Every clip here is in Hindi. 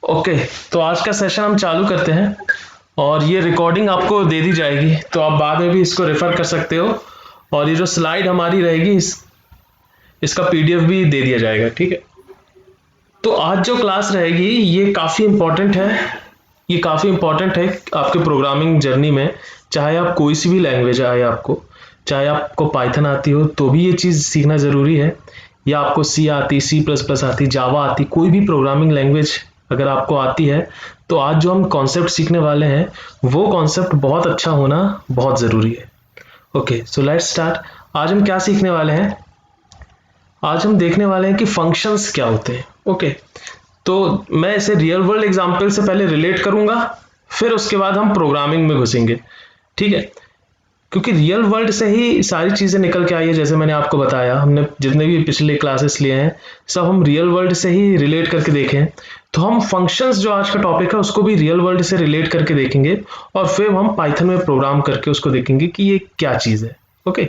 ओके, तो आज का सेशन हम चालू करते हैं और ये रिकॉर्डिंग आपको दे दी जाएगी, तो आप बाद में भी इसको रेफर कर सकते हो। और ये जो स्लाइड हमारी रहेगी इसका पीडीएफ भी दे दिया जाएगा, ठीक है। तो आज जो क्लास रहेगी ये काफ़ी इम्पोर्टेंट है। ये काफ़ी इम्पोर्टेंट है आपके प्रोग्रामिंग जर्नी में। चाहे आप कोई सी भी लैंग्वेज आए आपको, चाहे आपको पाइथन आती हो तो भी ये चीज़ सीखना ज़रूरी है, या आपको सी आती, C++ आती, जावा आती, कोई भी प्रोग्रामिंग लैंग्वेज अगर आपको आती है तो आज जो हम कॉन्सेप्ट सीखने वाले हैं वो कॉन्सेप्ट बहुत अच्छा होना बहुत ज़रूरी है। Okay, so let's start. आज हम क्या सीखने वाले हैं? आज हम देखने वाले हैं कि फंक्शंस क्या होते हैं। ओके, तो मैं इसे रियल वर्ल्ड एग्जांपल से पहले रिलेट करूंगा, फिर उसके बाद हम प्रोग्रामिंग में घुसेंगे, ठीक है। क्योंकि रियल वर्ल्ड से ही सारी चीज़ें निकल के आई है। जैसे मैंने आपको बताया, हमने जितने भी पिछले क्लासेस लिए हैं सब हम रियल वर्ल्ड से ही रिलेट करके देखे हैं। तो हम फंक्शंस जो आज का टॉपिक है उसको भी रियल वर्ल्ड से रिलेट करके देखेंगे और फिर हम पाइथन में प्रोग्राम करके उसको देखेंगे कि ये क्या चीज़ है। ओके,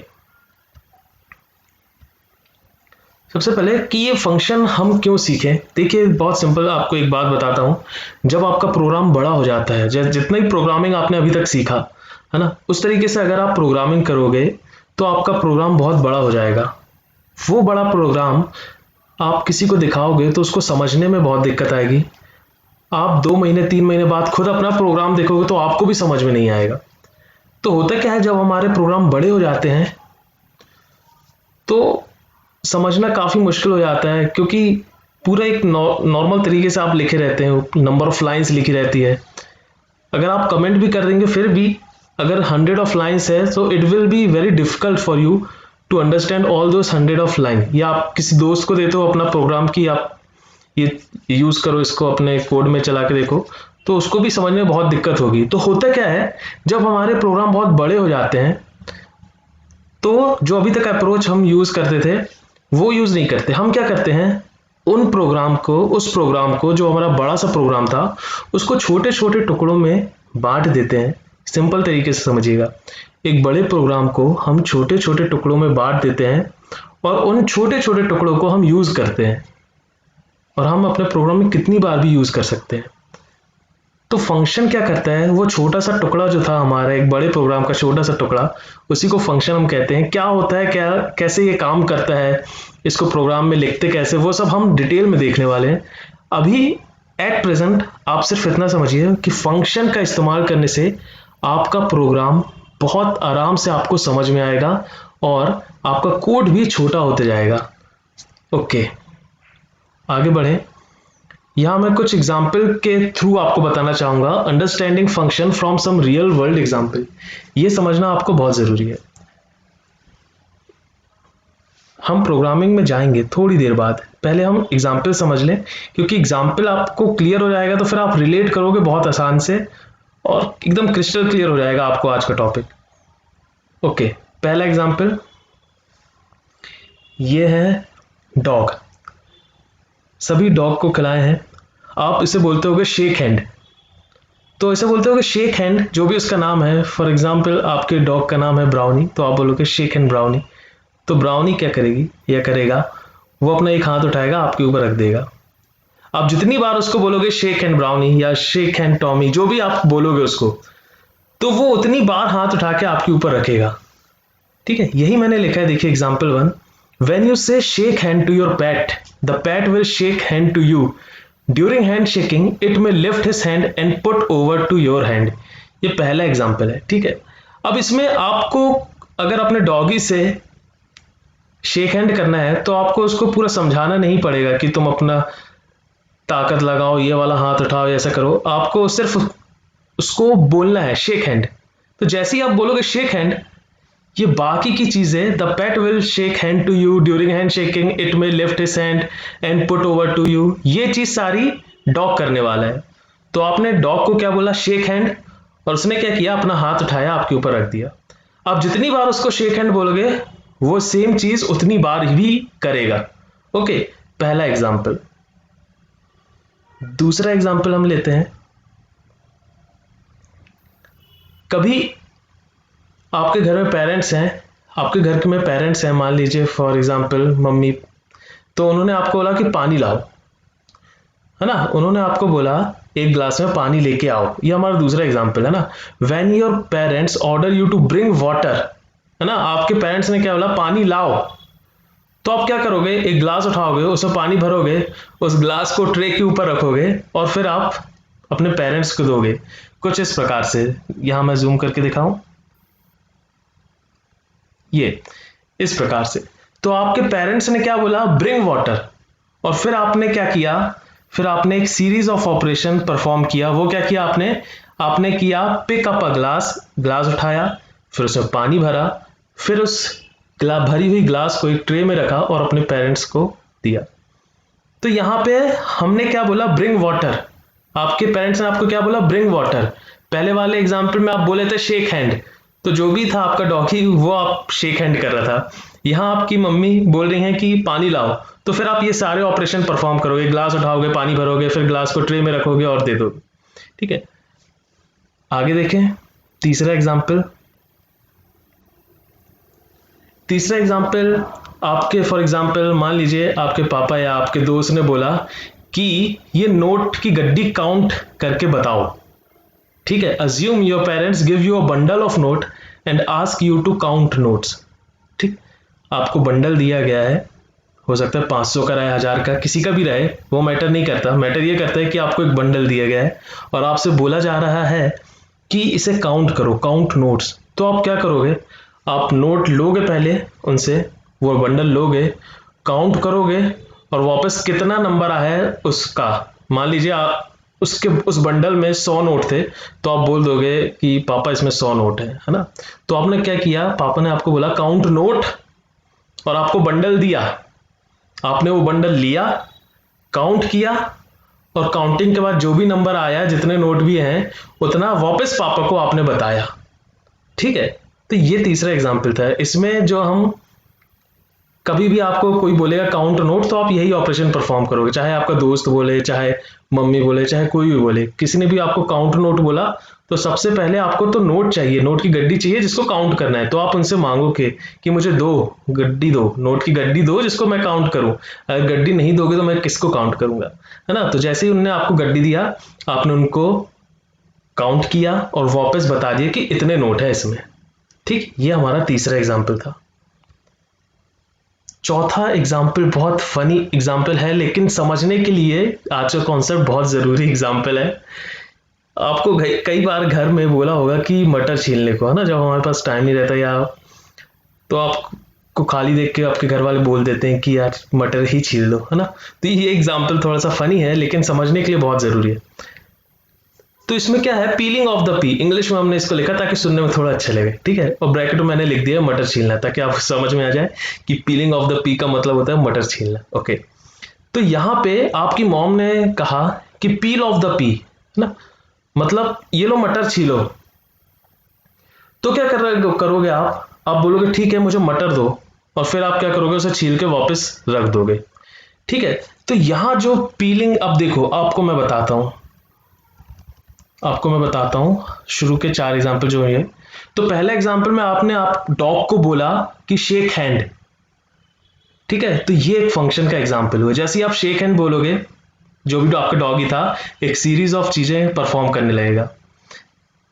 सबसे पहले कि ये फंक्शन हम क्यों सीखें। देखिए, बहुत सिंपल, आपको एक बात बताता हूँ। जब आपका प्रोग्राम बड़ा हो जाता है, जितना ही प्रोग्रामिंग आपने अभी तक सीखा है ना, उस तरीके से अगर आप प्रोग्रामिंग करोगे तो आपका प्रोग्राम बहुत बड़ा हो जाएगा। वो बड़ा प्रोग्राम आप किसी को दिखाओगे तो उसको समझने में बहुत दिक्कत आएगी। आप 2 महीने 3 महीने बाद खुद अपना प्रोग्राम देखोगे तो आपको भी समझ में नहीं आएगा। तो होता क्या है, जब हमारे प्रोग्राम बड़े हो जाते हैं तो समझना काफ़ी मुश्किल हो जाता है, क्योंकि पूरा एक नॉर्मल तरीके से आप लिखे रहते हैं, नंबर ऑफ लाइंस लिखी रहती है। अगर आप कमेंट भी कर देंगे फिर भी अगर 100 ऑफ लाइंस है तो it will be very difficult for you to understand all those 100 of line. या आप किसी दोस्त को देते हो अपना प्रोग्राम की आप ये यूज़ करो, इसको अपने कोड में चला के देखो, तो उसको भी समझने में बहुत दिक्कत होगी। तो होता क्या है, जब हमारे प्रोग्राम बहुत बड़े हो जाते हैं तो जो अभी तक अप्रोच हम यूज़ करते थे वो यूज़ नहीं करते। हम क्या करते हैं, उस प्रोग्राम को जो हमारा बड़ा सा प्रोग्राम था उसको छोटे छोटे टुकड़ों में बांट देते हैं। सिंपल तरीके से समझिएगा, एक बड़े प्रोग्राम को हम छोटे छोटे टुकड़ों में बांट देते हैं और उन छोटे छोटे टुकड़ों को हम यूज़ करते हैं और हम अपने प्रोग्राम में कितनी बार भी यूज़ कर सकते हैं। तो फंक्शन क्या करता है, वो छोटा सा टुकड़ा जो था हमारा एक बड़े प्रोग्राम का छोटा सा टुकड़ा, उसी को फंक्शन हम कहते हैं। क्या होता है, क्या कैसे ये काम करता है, इसको प्रोग्राम में लिखते कैसे, वो सब हम डिटेल में देखने वाले हैं। अभी एट प्रेजेंट आप सिर्फ इतना समझिए कि फंक्शन का इस्तेमाल करने से आपका प्रोग्राम बहुत आराम से आपको समझ में आएगा और आपका कोड भी छोटा होते जाएगा। ओके, आगे बढ़ें। यहाँ मैं कुछ एग्जाम्पल के थ्रू आपको बताना चाहूंगा, understanding function from some real world example. ये समझना आपको बहुत ज़रूरी है। हम प्रोग्रामिंग में जाएंगे थोड़ी देर बाद, पहले हम एग्जाम्पल समझ लें, क्योंकि एग्जाम्पल आपको क्लियर हो जाएगा तो फिर आप रिलेट करोगे बहुत आसान से और एकदम क्रिस्टल क्लियर हो जाएगा आपको आज का टॉपिक। ओके, पहला एग्जाम्पल ये है डॉग। सभी डॉग को खिलाए हैं। आप इसे बोलते होगे शेक हैंड। तो ऐसे बोलते हो कि शेक हैंड, जो भी उसका नाम है, फॉर एग्जाम्पल आपके डॉग का नाम है ब्राउनी, तो आप बोलोगे शेक हैंड ब्राउनी। तो ब्राउनी क्या करेगी या करेगा, वो अपना एक हाथ उठाएगा आपके ऊपर रख देगा। आप जितनी बार उसको बोलोगे शेक हैंड ब्राउनी या शेक हैंड टॉमी, जो भी आप बोलोगे उसको, तो वो उतनी बार हाथ उठा के आपके ऊपर रखेगा। ठीक है, यही मैंने लिखा है, देखिए example 1, when you say shake hand to your pet, the pet will shake hand to you. During hand shaking it may lift his hand and put over to your hand. ये पहला एग्जाम्पल है, ठीक है। अब इसमें आपको अगर अपने डॉगी से शेक हैंड करना है तो आपको उसको पूरा समझाना नहीं पड़ेगा कि तुम अपना ताकत लगाओ, ये वाला हाथ उठाओ, ऐसा करो। आपको सिर्फ उसको बोलना है शेक हैंड। तो जैसे ही आप बोलोगे शेक हैंड, ये बाकी की चीजें, the pet will shake hand to you, during hand shaking it may lift his hand and put over to you, ये चीज सारी डॉग करने वाला है। तो आपने डॉग को क्या बोला, शेक हैंड, और उसने क्या किया, अपना हाथ उठाया आपके ऊपर रख दिया। आप जितनी बार उसको शेक हैंड बोलोगे वो सेम चीज उतनी बार भी करेगा। ओके, पहला एग्जाम्पल। दूसरा एग्जाम्पल हम लेते हैं। कभी आपके घर में पेरेंट्स हैं, आपके घर में पेरेंट्स हैं, मान लीजिए फॉर एग्जांपल मम्मी, तो उन्होंने आपको बोला कि पानी लाओ। है ना, उन्होंने आपको बोला एक ग्लास में पानी लेके आओ, ये हमारा दूसरा एग्जाम्पल है ना। When your parents order you to bring water, है ना, आपके पेरेंट्स ने क्या बोला, पानी लाओ, तो आप क्या करोगे, एक ग्लास उठाओगे, उसमें पानी भरोगे, उस ग्लास को ट्रे के ऊपर रखोगे और फिर आप अपने पेरेंट्स को दोगे, कुछ इस प्रकार से। यहां मैं जूम करके दिखाऊं, ये इस प्रकार से। तो आपके पेरेंट्स ने क्या बोला, ब्रिंग वाटर, और फिर आपने क्या किया, फिर आपने एक सीरीज ऑफ ऑपरेशन परफॉर्म किया। वो क्या किया आपने, आपने किया pick up a glass, glass उठाया, फिर उसमें पानी भरा, फिर उस भरी हुई ग्लास को एक ट्रे में रखा और अपने पेरेंट्स को दिया। तो यहां पे हमने क्या बोला, ब्रिंग वाटर, आपके पेरेंट्स ने आपको क्या बोला, ब्रिंग वाटर। पहले वाले एग्जाम्पल में आप बोले थे शेक हैंड, तो जो भी था आपका डॉगी वो आप शेक हैंड कर रहा था। यहां आपकी मम्मी बोल रही हैं कि पानी लाओ, तो फिर आप ये सारे ऑपरेशन परफॉर्म करोगे, ग्लास उठाओगे, पानी भरोगे, फिर ग्लास को ट्रे में रखोगे और दे दोगे। ठीक है, आगे देखें तीसरा एग्जाम्पल। तीसरा एग्जाम्पल आपके, फॉर एग्जाम्पल मान लीजिए आपके पापा या आपके दोस्त ने बोला कि ये नोट की गड्डी काउंट करके बताओ। ठीक है, assume your parents give you a bundle of note and ask you to count notes. ठीक, आपको बंडल दिया गया है, हो सकता है 500 का रहे, 1000 का, किसी का भी रहे, वो मैटर नहीं करता। मैटर ये करता है कि आपको एक बंडल दिया गया है और आपसे बोला जा रहा है कि इसे काउंट करो, काउंट नोट्स। तो आप क्या करोगे, आप नोट लोगे पहले उनसे, वो बंडल लोगे, काउंट करोगे और वापस कितना नंबर आया है उसका, मान लीजिए आप उसके उस बंडल में 100 नोट थे, तो आप बोल दोगे कि पापा इसमें 100 नोट है ना। तो आपने क्या किया, पापा ने आपको बोला काउंट नोट और आपको बंडल दिया, आपने वो बंडल लिया, काउंट किया और काउंटिंग के बाद जो भी नंबर आया, जितने नोट भी हैं, उतना वापस पापा को आपने बताया। ठीक है, तो ये तीसरा एग्जाम्पल था। इसमें जो हम कभी भी आपको कोई बोलेगा काउंट नोट, तो आप यही ऑपरेशन परफॉर्म करोगे, चाहे आपका दोस्त बोले, चाहे मम्मी बोले, चाहे कोई भी बोले, किसी ने भी आपको काउंट नोट बोला, तो सबसे पहले आपको तो नोट चाहिए, नोट की गड्डी चाहिए जिसको काउंट करना है। तो आप उनसे मांगोगे कि मुझे दो गड्डी दो, नोट की गड्डी दो जिसको मैं काउंट करूं। अगर गड्डी नहीं दोगे तो मैं किसको काउंट करूंगा, है ना। तो जैसे ही उन्होंने आपको गड्डी दिया, आपने उनको काउंट किया और वापस बता दिया कि इतने नोट है इसमें। ठीक, ये हमारा तीसरा एग्जाम्पल था। चौथा एग्जाम्पल बहुत फनी एग्जाम्पल है, लेकिन समझने के लिए आज का कॉन्सेप्ट बहुत ज़रूरी एग्जाम्पल है। आपको कई बार घर में बोला होगा कि मटर छीलने को, है ना, जब हमारे पास टाइम नहीं रहता, या तो आपको खाली देख के आपके घर वाले बोल देते हैं कि यार मटर ही छील लो, है ना। तो ये एग्जाम्पल थोड़ा सा फनी है, लेकिन समझने के लिए बहुत ज़रूरी है। तो इसमें क्या है, piling of the P, English में हमने इसको लिखा ताकि सुनने में थोड़ा अच्छा लगे। ठीक है, और ब्रैकेट में मैंने लिख दिया मटर छीलना, ताकि आपको समझ में आ जाए कि पीलिंग ऑफ द पी का मतलब होता है मटर छीलना। ओके, तो यहाँ पे आपकी मॉम ने कहा कि पील ऑफ द पी, है ना, मतलब ये लो मटर छीलो। तो क्या करोगे आप बोलोगे ठीक है मुझे मटर दो, और फिर आप क्या करोगे, उसे छील के वापस रख दोगे। ठीक है, तो यहां जो पीलिंग, अब देखो आपको मैं बताता हूं शुरू के 4 एग्जाम्पल जो है। तो पहला एग्जाम्पल में आपने आप डॉग को बोला कि शेक हैंड। ठीक है, तो ये एक फंक्शन का एग्जाम्पल हुआ। जैसे ही आप शेक हैंड बोलोगे, जो भी आपका डॉग ही था एक सीरीज ऑफ चीजें परफॉर्म करने लगेगा।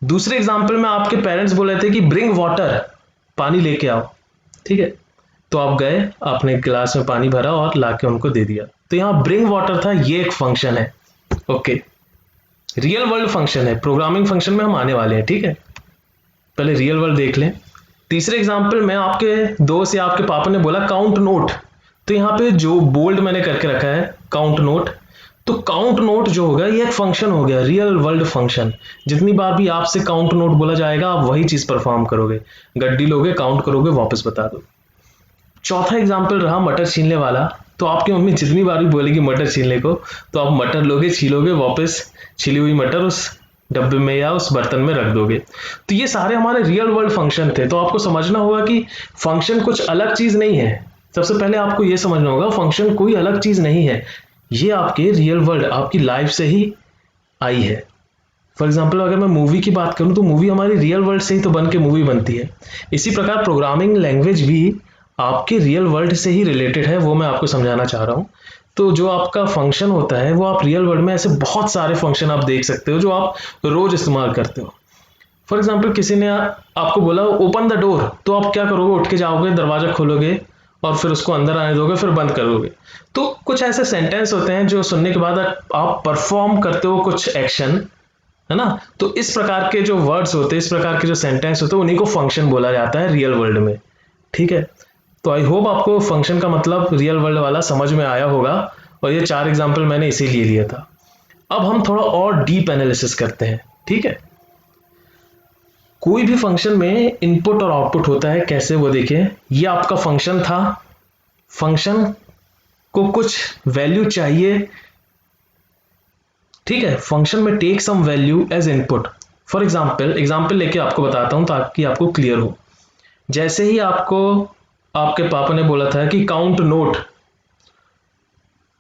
दूसरे एग्जाम्पल में आपके पेरेंट्स बोल रहे थे कि ब्रिंग वाटर, पानी लेके आओ। ठीक है, तो आप गए, आपने गिलास में पानी भरा और लाके उनको दे दिया। तो यहाँ ब्रिंग वाटर था, ये एक फंक्शन है। ओके, रियल वर्ल्ड फंक्शन है, प्रोग्रामिंग फंक्शन में हम आने वाले हैं। ठीक है, पहले रियल वर्ल्ड देख लें। तीसरे एग्जाम्पल में आपके दोस्त या आपके पापा ने बोला काउंट नोट, तो यहाँ पे जो बोल्ड मैंने करके रखा है काउंट नोट, तो काउंट नोट जो होगा ये एक फंक्शन हो गया, रियल वर्ल्ड फंक्शन। जितनी बार भी आपसे काउंट नोट बोला जाएगा आप वही चीज परफॉर्म करोगे, गड्डी लोगे, काउंट करोगे, वापस बता दो। चौथा एग्जाम्पल रहा मटर छीलने वाला। तो आपकी मम्मी जितनी बार भी बोलेगी मटर छीलने को, तो आप मटर लोगे, छीलोगे, वापस छिली हुई मटर उस डब्बे में या उस बर्तन में रख दोगे। तो ये सारे हमारे रियल वर्ल्ड फंक्शन थे। तो आपको समझना होगा कि फंक्शन कुछ अलग चीज नहीं है। सबसे पहले आपको ये समझना होगा फंक्शन कोई अलग चीज नहीं है, ये आपके रियल वर्ल्ड, आपकी लाइफ से ही आई है। फॉर एग्जाम्पल अगर मैं मूवी की बात करूं, तो मूवी हमारी रियल वर्ल्ड से ही तो बन के मूवी बनती है। इसी प्रकार प्रोग्रामिंग लैंग्वेज भी आपके रियल वर्ल्ड से ही रिलेटेड है, वो मैं आपको समझाना चाह रहा हूं। तो जो आपका फंक्शन होता है वो आप रियल वर्ल्ड में ऐसे बहुत सारे फंक्शन आप देख सकते हो जो आप रोज इस्तेमाल करते हो। फॉर एग्जाम्पल किसी ने आपको बोला ओपन द डोर, तो आप क्या करोगे, उठ के जाओगे, दरवाजा खोलोगे और फिर उसको अंदर आने दोगे, फिर बंद करोगे। तो कुछ ऐसे सेंटेंस होते हैं जो सुनने के बाद आप परफॉर्म करते हो कुछ एक्शन, है ना। तो इस प्रकार के जो वर्ड्स होते हैं, इस प्रकार के जो सेंटेंस होते हैं, उन्हीं को फंक्शन बोला जाता है रियल वर्ल्ड में। ठीक है, तो आई होप आपको फंक्शन का मतलब रियल वर्ल्ड वाला समझ में आया होगा, और ये 4 एग्जाम्पल मैंने इसीलिए लिया था। अब हम थोड़ा और डीप एनालिसिस करते हैं। ठीक है, कोई भी फंक्शन में इनपुट और आउटपुट होता है, कैसे वो देखें। ये आपका फंक्शन था, फंक्शन को कुछ वैल्यू चाहिए। ठीक है, फंक्शन में take some value as input. For example लेके आपको बताता हूं ताकि आपको क्लियर हो। जैसे ही आपको आपके पापा ने बोला था कि काउंट नोट,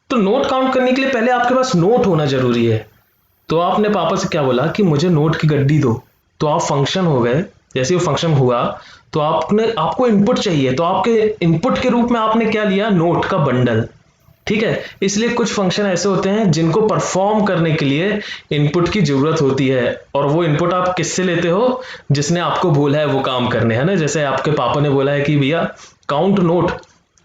तो नोट काउंट करने के लिए पहले आपके पास नोट होना जरूरी है। तो आपने पापा से क्या बोला कि मुझे नोट की गड्डी दो, तो आप फंक्शन हो गए। जैसे वो फंक्शन हुआ तो आपको इनपुट चाहिए, तो आपके इनपुट के रूप में आपने क्या लिया, नोट का बंडल। ठीक है, इसलिए कुछ फंक्शन ऐसे होते हैं जिनको परफॉर्म करने के लिए इनपुट की जरूरत होती है, और वो इनपुट आप किससे लेते हो, जिसने आपको बोला है वो काम करने, है ना। जैसे आपके पापा ने बोला है कि भैया काउंट नोट,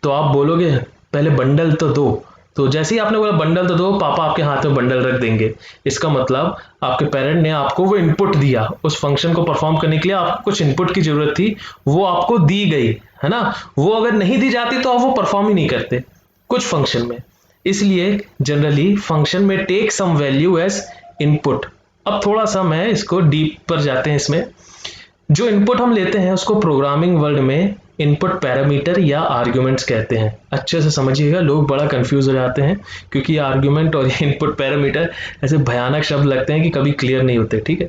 तो आप बोलोगे पहले बंडल तो दो। तो जैसे ही आपने बोला बंडल तो दो, पापा आपके हाथ में बंडल रख देंगे। इसका मतलब आपके पेरेंट ने आपको वो इनपुट दिया, उस फंक्शन को परफॉर्म करने के लिए आपको कुछ इनपुट की जरूरत थी, वो आपको दी गई, है ना। वो अगर नहीं दी जाती तो आप वो परफॉर्म ही नहीं करते कुछ फंक्शन में। इसलिए जनरली फंक्शन में take some value as input. अब थोड़ा सा मैं इसको डीप पर जाते हैं। इसमें जो इनपुट हम लेते हैं उसको प्रोग्रामिंग वर्ल्ड में इनपुट पैरामीटर या आर्ग्यूमेंट्स कहते हैं। अच्छे से समझिएगा, लोग बड़ा कंफ्यूज हो जाते हैं क्योंकि आर्ग्यूमेंट और इनपुट पैरामीटर ऐसे भयानक शब्द लगते हैं कि कभी क्लियर नहीं होते। ठीक है,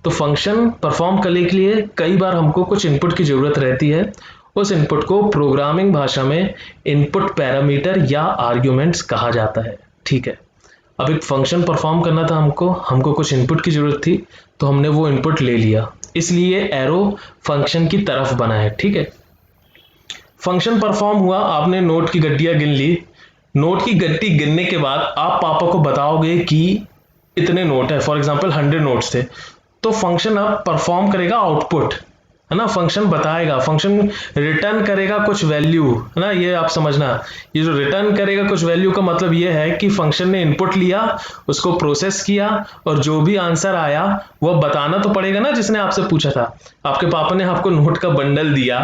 तो फंक्शन परफॉर्म करने के लिए कई बार हमको कुछ इनपुट की जरूरत रहती है। उस इनपुट को प्रोग्रामिंग भाषा में इनपुट पैरामीटर या आर्ग्यूमेंट्स कहा जाता है। ठीक है, अब एक फंक्शन परफॉर्म करना था, हमको कुछ इनपुट की जरूरत थी, तो हमने वो इनपुट ले लिया, इसलिए एरो फंक्शन की तरफ बना है। ठीक है, फंक्शन परफॉर्म हुआ, आपने नोट की गड्डियां गिन ली। नोट की गड्डी गिनने के बाद आप पापा को बताओगे कि इतने नोट है, फॉर एग्जांपल 100 नोट्स थे। तो फंक्शन अब परफॉर्म करेगा आउटपुट, है ना। फंक्शन बताएगा, फंक्शन रिटर्न करेगा कुछ वैल्यू, है ना। ये आप समझना, ये जो रिटर्न करेगा कुछ वैल्यू का मतलब ये है कि फंक्शन ने इनपुट लिया, उसको प्रोसेस किया, और जो भी आंसर आया वो बताना तो पड़ेगा ना जिसने आपसे पूछा था। आपके पापा ने आपको नोट का बंडल दिया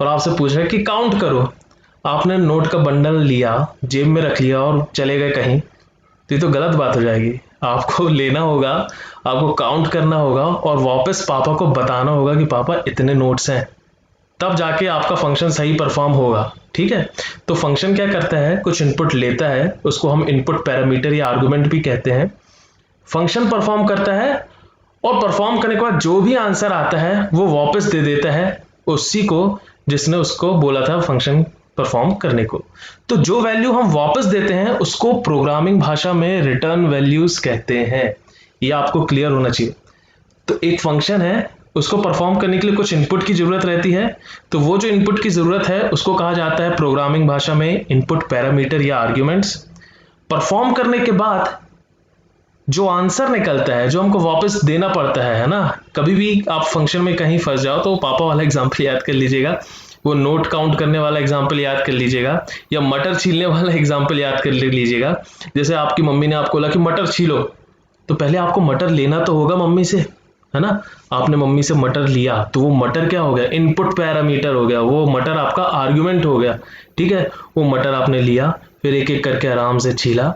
और आपसे पूछा कि काउंट करो। आपने नोट का बंडल लिया, जेब में रख लिया और चले गए कहीं, तो ये तो गलत बात हो जाएगी। आपको लेना होगा, आपको काउंट करना होगा और वापस पापा को बताना होगा कि पापा इतने नोट्स हैं, तब जाके आपका फंक्शन सही परफॉर्म होगा। ठीक है, तो फंक्शन क्या करता है, कुछ इनपुट लेता है, उसको हम इनपुट पैरामीटर या आर्गुमेंट भी कहते हैं। फंक्शन परफॉर्म करता है और परफॉर्म करने के बाद जो भी आंसर आता है वो वापस दे देता है उसी को जिसने उसको बोला था फंक्शन परफॉर्म करने को। तो जो वैल्यू हम वापस देते हैं उसको प्रोग्रामिंग भाषा में रिटर्न वैल्यूज कहते हैं। ये आपको क्लियर होना चाहिए। तो एक फंक्शन है, उसको परफॉर्म करने के लिए कुछ इनपुट की जरूरत रहती है, तो वो जो इनपुट की जरूरत है उसको कहा जाता है प्रोग्रामिंग भाषा में इनपुट पैरामीटर या आर्ग्यूमेंट्स। परफॉर्म करने के बाद जो आंसर निकलता है, जो हमको वापस देना पड़ता है ना। कभी भी आप फंक्शन में कहीं फंस जाओ तो पापा वाला एग्जांपल याद कर लीजिएगा, वो नोट काउंट करने वाला एग्जांपल याद कर लीजिएगा, या मटर छीलने वाला एग्जांपल याद कर लीजिएगा। जैसे आपकी मम्मी ने आपको बोला कि मटर छीलो, तो पहले आपको मटर लेना तो होगा मम्मी से, है ना। आपने मम्मी से मटर लिया, तो वो मटर क्या हो गया, इनपुट पैरामीटर हो गया, वो मटर आपका आर्ग्यूमेंट हो गया। ठीक है, वो मटर आपने लिया, फिर एक एक करके आराम से छीला।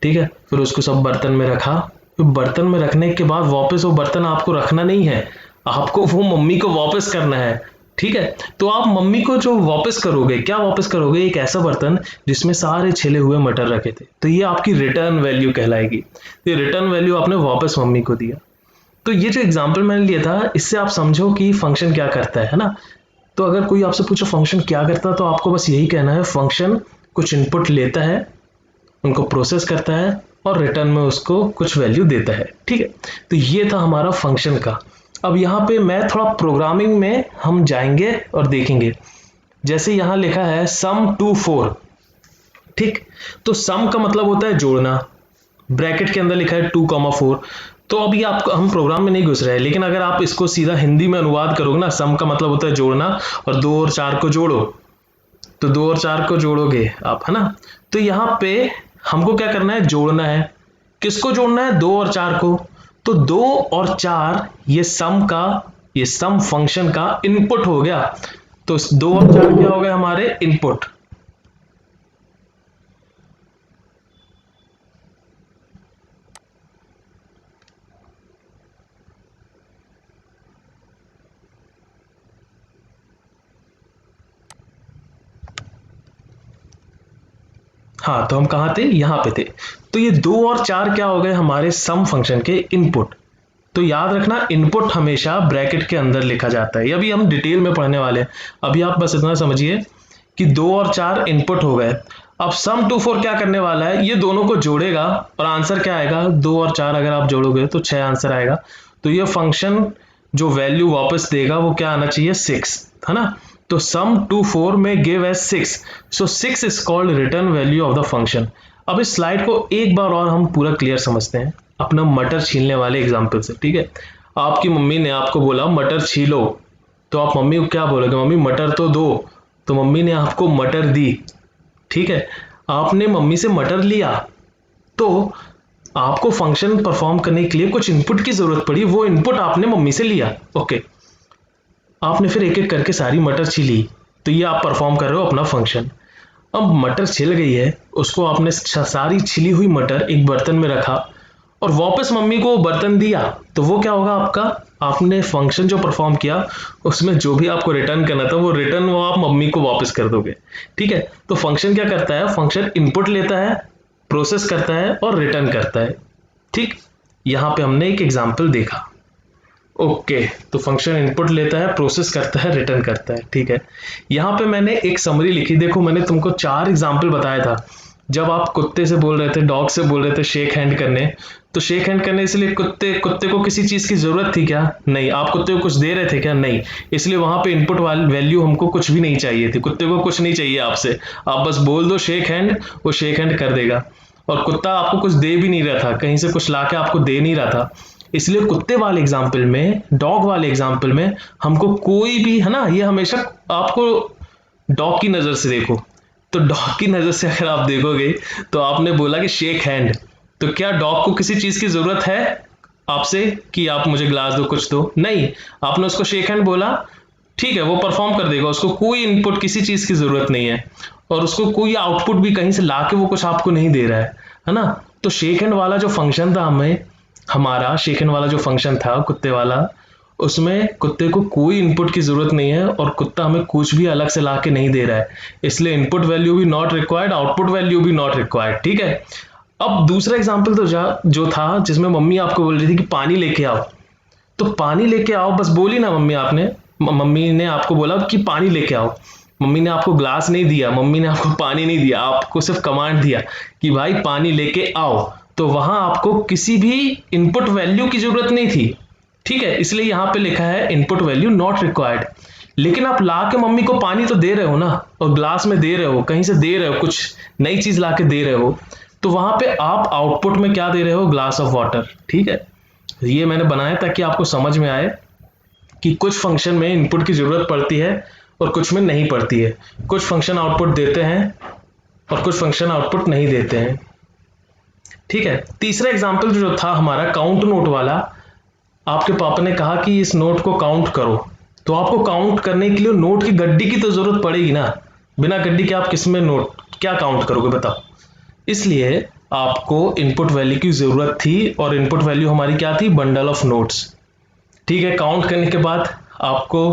ठीक है, फिर उसको सब बर्तन में रखा। फिर बर्तन में रखने के बाद वापस वो बर्तन आपको रखना नहीं है, आपको वो मम्मी को वापस करना है। ठीक है, तो आप मम्मी को जो वापस करोगे, क्या वापस करोगे, एक ऐसा बर्तन जिसमें सारे छिले हुए मटर रखे थे, तो ये आपकी रिटर्न वैल्यू कहलाएगी। ये रिटर्न वैल्यू आपने वापस मम्मी को दिया। तो ये जो एग्जाम्पल मैंने लिया था, इससे आप समझो कि फंक्शन क्या करता है ना। तो अगर कोई आपसे पूछो फंक्शन क्या करता है, तो आपको बस यही कहना है, फंक्शन कुछ इनपुट लेता है, उनको प्रोसेस करता है और रिटर्न में उसको कुछ वैल्यू देता है। ठीक है, तो ये था हमारा फंक्शन का। अब यहाँ पे मैं थोड़ा प्रोग्रामिंग में हम जाएंगे और देखेंगे। जैसे यहाँ लिखा है सम टू 4, ठीक। तो सम का मतलब होता है जोड़ना, ब्रैकेट के अंदर लिखा है 2,4। तो अभी आपको हम प्रोग्राम में नहीं घुस रहे हैं, लेकिन अगर आप इसको सीधा हिंदी में अनुवाद करोगे ना, सम का मतलब होता है जोड़ना, और 2 और 4 को जोड़ो, तो 2 और 4 को जोड़ोगे आप, है ना। तो यहाँ पे हमको क्या करना है, जोड़ना है। किसको जोड़ना है, 2 और 4 को। तो 2 और 4 ये सम फंक्शन का इनपुट हो गया। तो 2 और 4 क्या हो गए हमारे इनपुट। हाँ, तो हम कहाँ थे, यहाँ पे थे। तो ये 2 और 4 क्या हो गए हमारे सम फंक्शन के इनपुट। तो याद रखना, इनपुट हमेशा ब्रैकेट के अंदर लिखा जाता है। ये अभी हम डिटेल में पढ़ने वाले हैं, अभी आप बस इतना समझिए कि 2 और 4 इनपुट हो गए। अब सम टू 4 क्या करने वाला है, ये दोनों को जोड़ेगा और आंसर क्या आएगा, 2 और 4 अगर आप जोड़ोगे तो 6 आंसर आएगा। तो ये फंक्शन जो वैल्यू वापस देगा वो क्या आना चाहिए, 6, है ना। तो सम टू 4 में give as 6, so 6 is called return value of the function. अब इस स्लाइड को एक बार और हम पूरा क्लियर समझते हैं अपना मटर छीलने वाले एग्जाम्पल से, ठीक है। आपकी मम्मी ने आपको बोला मटर छीलो, तो आप मम्मी को क्या बोलोगे, मम्मी मटर तो दो। तो मम्मी ने आपको मटर दी, ठीक है। आपने मम्मी से मटर लिया, तो आपको फंक्शन परफॉर्म करने के लिए कुछ इनपुट की जरूरत पड़ी, वो इनपुट आपने मम्मी से लिया, ओके। आपने फिर एक एक करके सारी मटर छीली, तो ये आप परफॉर्म कर रहे हो अपना फंक्शन। अब मटर छिल गई है, उसको आपने सारी छिली हुई मटर एक बर्तन में रखा और वापस मम्मी को बर्तन दिया, तो वो क्या होगा आपका, आपने फंक्शन जो परफॉर्म किया उसमें जो भी आपको रिटर्न करना था वो रिटर्न वो आप मम्मी को वापस कर दोगे, ठीक है। तो फंक्शन क्या करता है, फंक्शन इनपुट लेता है, प्रोसेस करता है और रिटर्न करता है, ठीक। यहां पे हमने एक एग्जांपल देखा, ओके। तो फंक्शन इनपुट लेता है, प्रोसेस करता है, रिटर्न करता है, ठीक है। यहां पे मैंने एक समरी लिखी, देखो मैंने तुमको 4 एग्जांपल बताया था। जब आप कुत्ते से बोल रहे थे, डॉग से बोल रहे थे शेक हैंड करने, तो शेक हैंड करने इसलिए कुत्ते कुत्ते को किसी चीज की जरूरत थी क्या, नहीं। आप कुत्ते को कुछ दे रहे थे क्या, नहीं। इसलिए वहां पे इनपुट वैल्यू हमको कुछ भी नहीं चाहिए थी, कुत्ते को कुछ नहीं चाहिए आपसे, आप बस बोल दो शेक हैंड, वो शेक हैंड कर देगा। और कुत्ता आपको कुछ दे भी नहीं रहा था, कहीं से कुछ लाके आपको दे नहीं रहा था। इसलिए कुत्ते वाले एग्जाम्पल में, डॉग वाले एग्जाम्पल में हमको कोई भी, है ना, ये हमेशा आपको डॉग की नजर से देखो। तो डॉग की नजर से अगर आप देखोगे तो आपने बोला कि शेक हैंड, तो क्या डॉग को किसी चीज की जरूरत है आपसे कि आप मुझे ग्लास दो, कुछ दो, नहीं। आपने उसको शेक हैंड बोला, ठीक है, वो परफॉर्म कर देगा, उसको कोई इनपुट किसी चीज की जरूरत नहीं है, और उसको कोई आउटपुट भी कहीं से लाके वो कुछ आपको नहीं दे रहा है ना। तो शेक हैंड वाला जो फंक्शन था, हमारा शेक हैंड वाला जो फंक्शन था कुत्ते वाला, उसमें कुत्ते को कोई इनपुट की जरूरत नहीं है और कुत्ता हमें कुछ भी अलग से ला के नहीं दे रहा है, इसलिए इनपुट वैल्यू भी नॉट रिक्वायर्ड, आउटपुट वैल्यू भी नॉट रिक्वायर्ड, ठीक है। अब दूसरा एग्जाम्पल तो जो था जिसमें मम्मी आपको बोल रही थी कि पानी लेके आओ, तो पानी लेके आओ बस बोली ना मम्मी, मम्मी ने आपको बोला कि पानी लेके आओ। मम्मी ने आपको ग्लास नहीं दिया, मम्मी ने आपको पानी नहीं दिया, आपको सिर्फ कमांड दिया कि भाई पानी लेके आओ। तो वहां आपको किसी भी इनपुट वैल्यू की जरूरत नहीं थी, ठीक है। इसलिए यहां पे लिखा है इनपुट वैल्यू नॉट रिक्वायर्ड। लेकिन आप ला के मम्मी को पानी तो दे रहे हो ना, और ग्लास में दे रहे हो, कहीं से दे रहे हो, कुछ नई चीज ला के दे रहे हो, तो वहां पे आप आउटपुट में क्या दे रहे हो, ग्लास ऑफ वाटर, ठीक है। ये मैंने बनाया ताकि आपको समझ में आए कि कुछ फंक्शन में इनपुट की जरूरत पड़ती है और कुछ में नहीं पड़ती है। कुछ फंक्शन आउटपुट देते हैं और कुछ फंक्शन आउटपुट नहीं देते हैं, ठीक है। तीसरा एग्जांपल जो था हमारा काउंट नोट वाला, आपके पापा ने कहा कि इस नोट को काउंट करो, तो आपको काउंट करने के लिए नोट की गड्डी की तो जरूरत पड़ेगी ना, बिना गड्डी के आप किसमें नोट क्या काउंट करोगे बताओ। इसलिए आपको इनपुट वैल्यू की जरूरत थी और इनपुट वैल्यू हमारी क्या थी, बंडल ऑफ नोट्स, ठीक है। काउंट करने के बाद आपको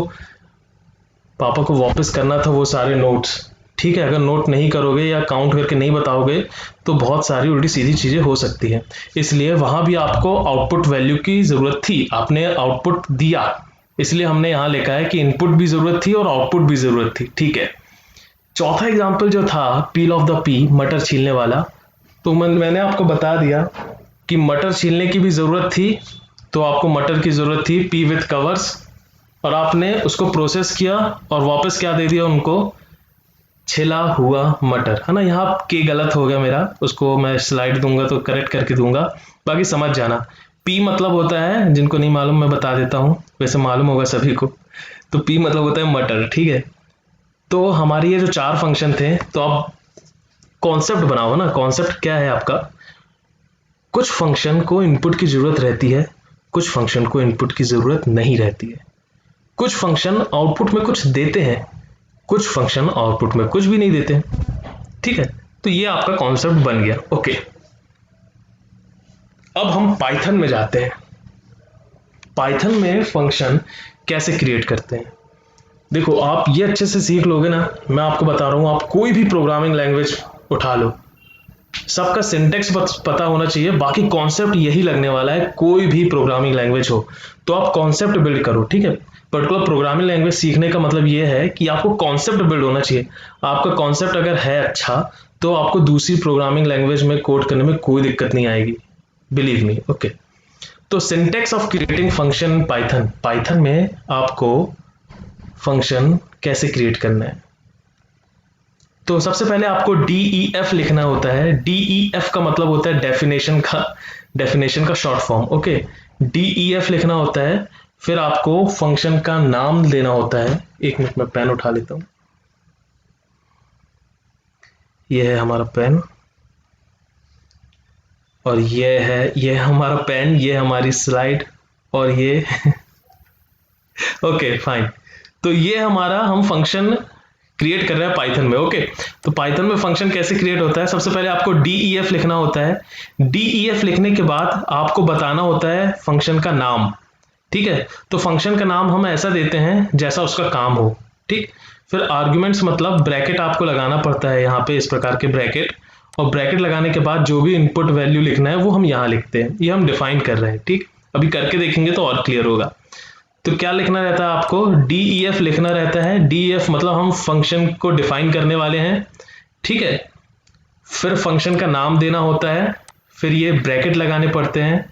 पापा को वापस करना था वो सारे नोट्स, ठीक है। अगर नोट नहीं करोगे या काउंट करके नहीं बताओगे तो बहुत सारी उल्टी सीधी चीजें हो सकती हैं, इसलिए वहां भी आपको आउटपुट वैल्यू की जरूरत थी, आपने आउटपुट दिया, इसलिए हमने यहां लिखा है कि इनपुट भी जरूरत थी और आउटपुट भी जरूरत थी, ठीक है। चौथा एग्जाम्पल जो था पील ऑफ द पी, मटर छीलने वाला, तो मैंने आपको बता दिया कि मटर छीलने की भी जरूरत थी, तो आपको मटर की जरूरत थी पी विथ कवर्स, और आपने उसको प्रोसेस किया और वापस क्या दे दिया उनको, छिला हुआ मटर, है ना। यहाँ के गलत हो गया मेरा, उसको मैं स्लाइड दूंगा तो करेक्ट करके दूंगा, बाकी समझ जाना। पी मतलब होता है, जिनको नहीं मालूम मैं बता देता हूँ, वैसे मालूम होगा सभी को, तो पी मतलब होता है मटर, ठीक है। तो हमारी ये जो 4 फंक्शन थे, तो आप कॉन्सेप्ट बनाओ ना। कॉन्सेप्ट क्या है आपका, कुछ फंक्शन को इनपुट की जरूरत रहती है, कुछ फंक्शन को इनपुट की जरूरत नहीं रहती है। कुछ फंक्शन आउटपुट में कुछ देते हैं, कुछ फंक्शन आउटपुट में कुछ भी नहीं देते, ठीक है। तो ये आपका कॉन्सेप्ट बन गया, ओके। अब हम पाइथन में जाते हैं। पाइथन में फंक्शन कैसे क्रिएट करते हैं। देखो, आप ये अच्छे से सीख लोगे ना, मैं आपको बता रहा हूं, आप कोई भी प्रोग्रामिंग लैंग्वेज उठा लो, सबका सिंटेक्स पता होना चाहिए, बाकी कॉन्सेप्ट यही लगने वाला है। कोई भी प्रोग्रामिंग लैंग्वेज हो तो आप कॉन्सेप्ट बिल्ड करो, ठीक है। पर्टिकुलर प्रोग्रामिंग लैंग्वेज सीखने का मतलब ये है कि आपको कॉन्सेप्ट बिल्ड होना चाहिए। आपका कॉन्सेप्ट अगर है अच्छा, तो आपको दूसरी प्रोग्रामिंग लैंग्वेज में कोड करने में कोई दिक्कत नहीं आएगी, बिलीव मी, ओके। तो syntax of creating function Python, Python में आपको फंक्शन कैसे क्रिएट करना है। तो सबसे पहले आपको DEF लिखना होता है। DEF का मतलब होता है डेफिनेशन का शॉर्ट फॉर्म, ओके। DEF लिखना होता है, फिर आपको फंक्शन का नाम देना होता है। एक मिनट में पेन उठा लेता हूं, यह है हमारा पेन, और यह हमारा पेन, ये हमारी स्लाइड, और ये ओके फाइन। तो ये हमारा, हम फंक्शन क्रिएट कर रहे हैं पाइथन में, ओके। तो पाइथन में फंक्शन कैसे क्रिएट होता है, सबसे पहले आपको DEF लिखना होता है। DEF लिखने के बाद आपको बताना होता है फंक्शन का नाम, ठीक है। तो फंक्शन का नाम हम ऐसा देते हैं जैसा उसका काम हो, ठीक। फिर आर्ग्यूमेंट्स मतलब ब्रैकेट आपको लगाना पड़ता है यहाँ पे, इस प्रकार के ब्रैकेट, और ब्रैकेट लगाने के बाद जो भी इनपुट वैल्यू लिखना है वो हम यहाँ लिखते हैं, ये हम डिफाइन कर रहे हैं, ठीक। अभी करके देखेंगे तो और क्लियर होगा। तो क्या लिखना रहता है आपको, DEF लिखना रहता है। DEF मतलब हम फंक्शन को डिफाइन करने वाले हैं, ठीक है। फिर फंक्शन का नाम देना होता है, फिर ये ब्रैकेट लगाने पड़ते हैं,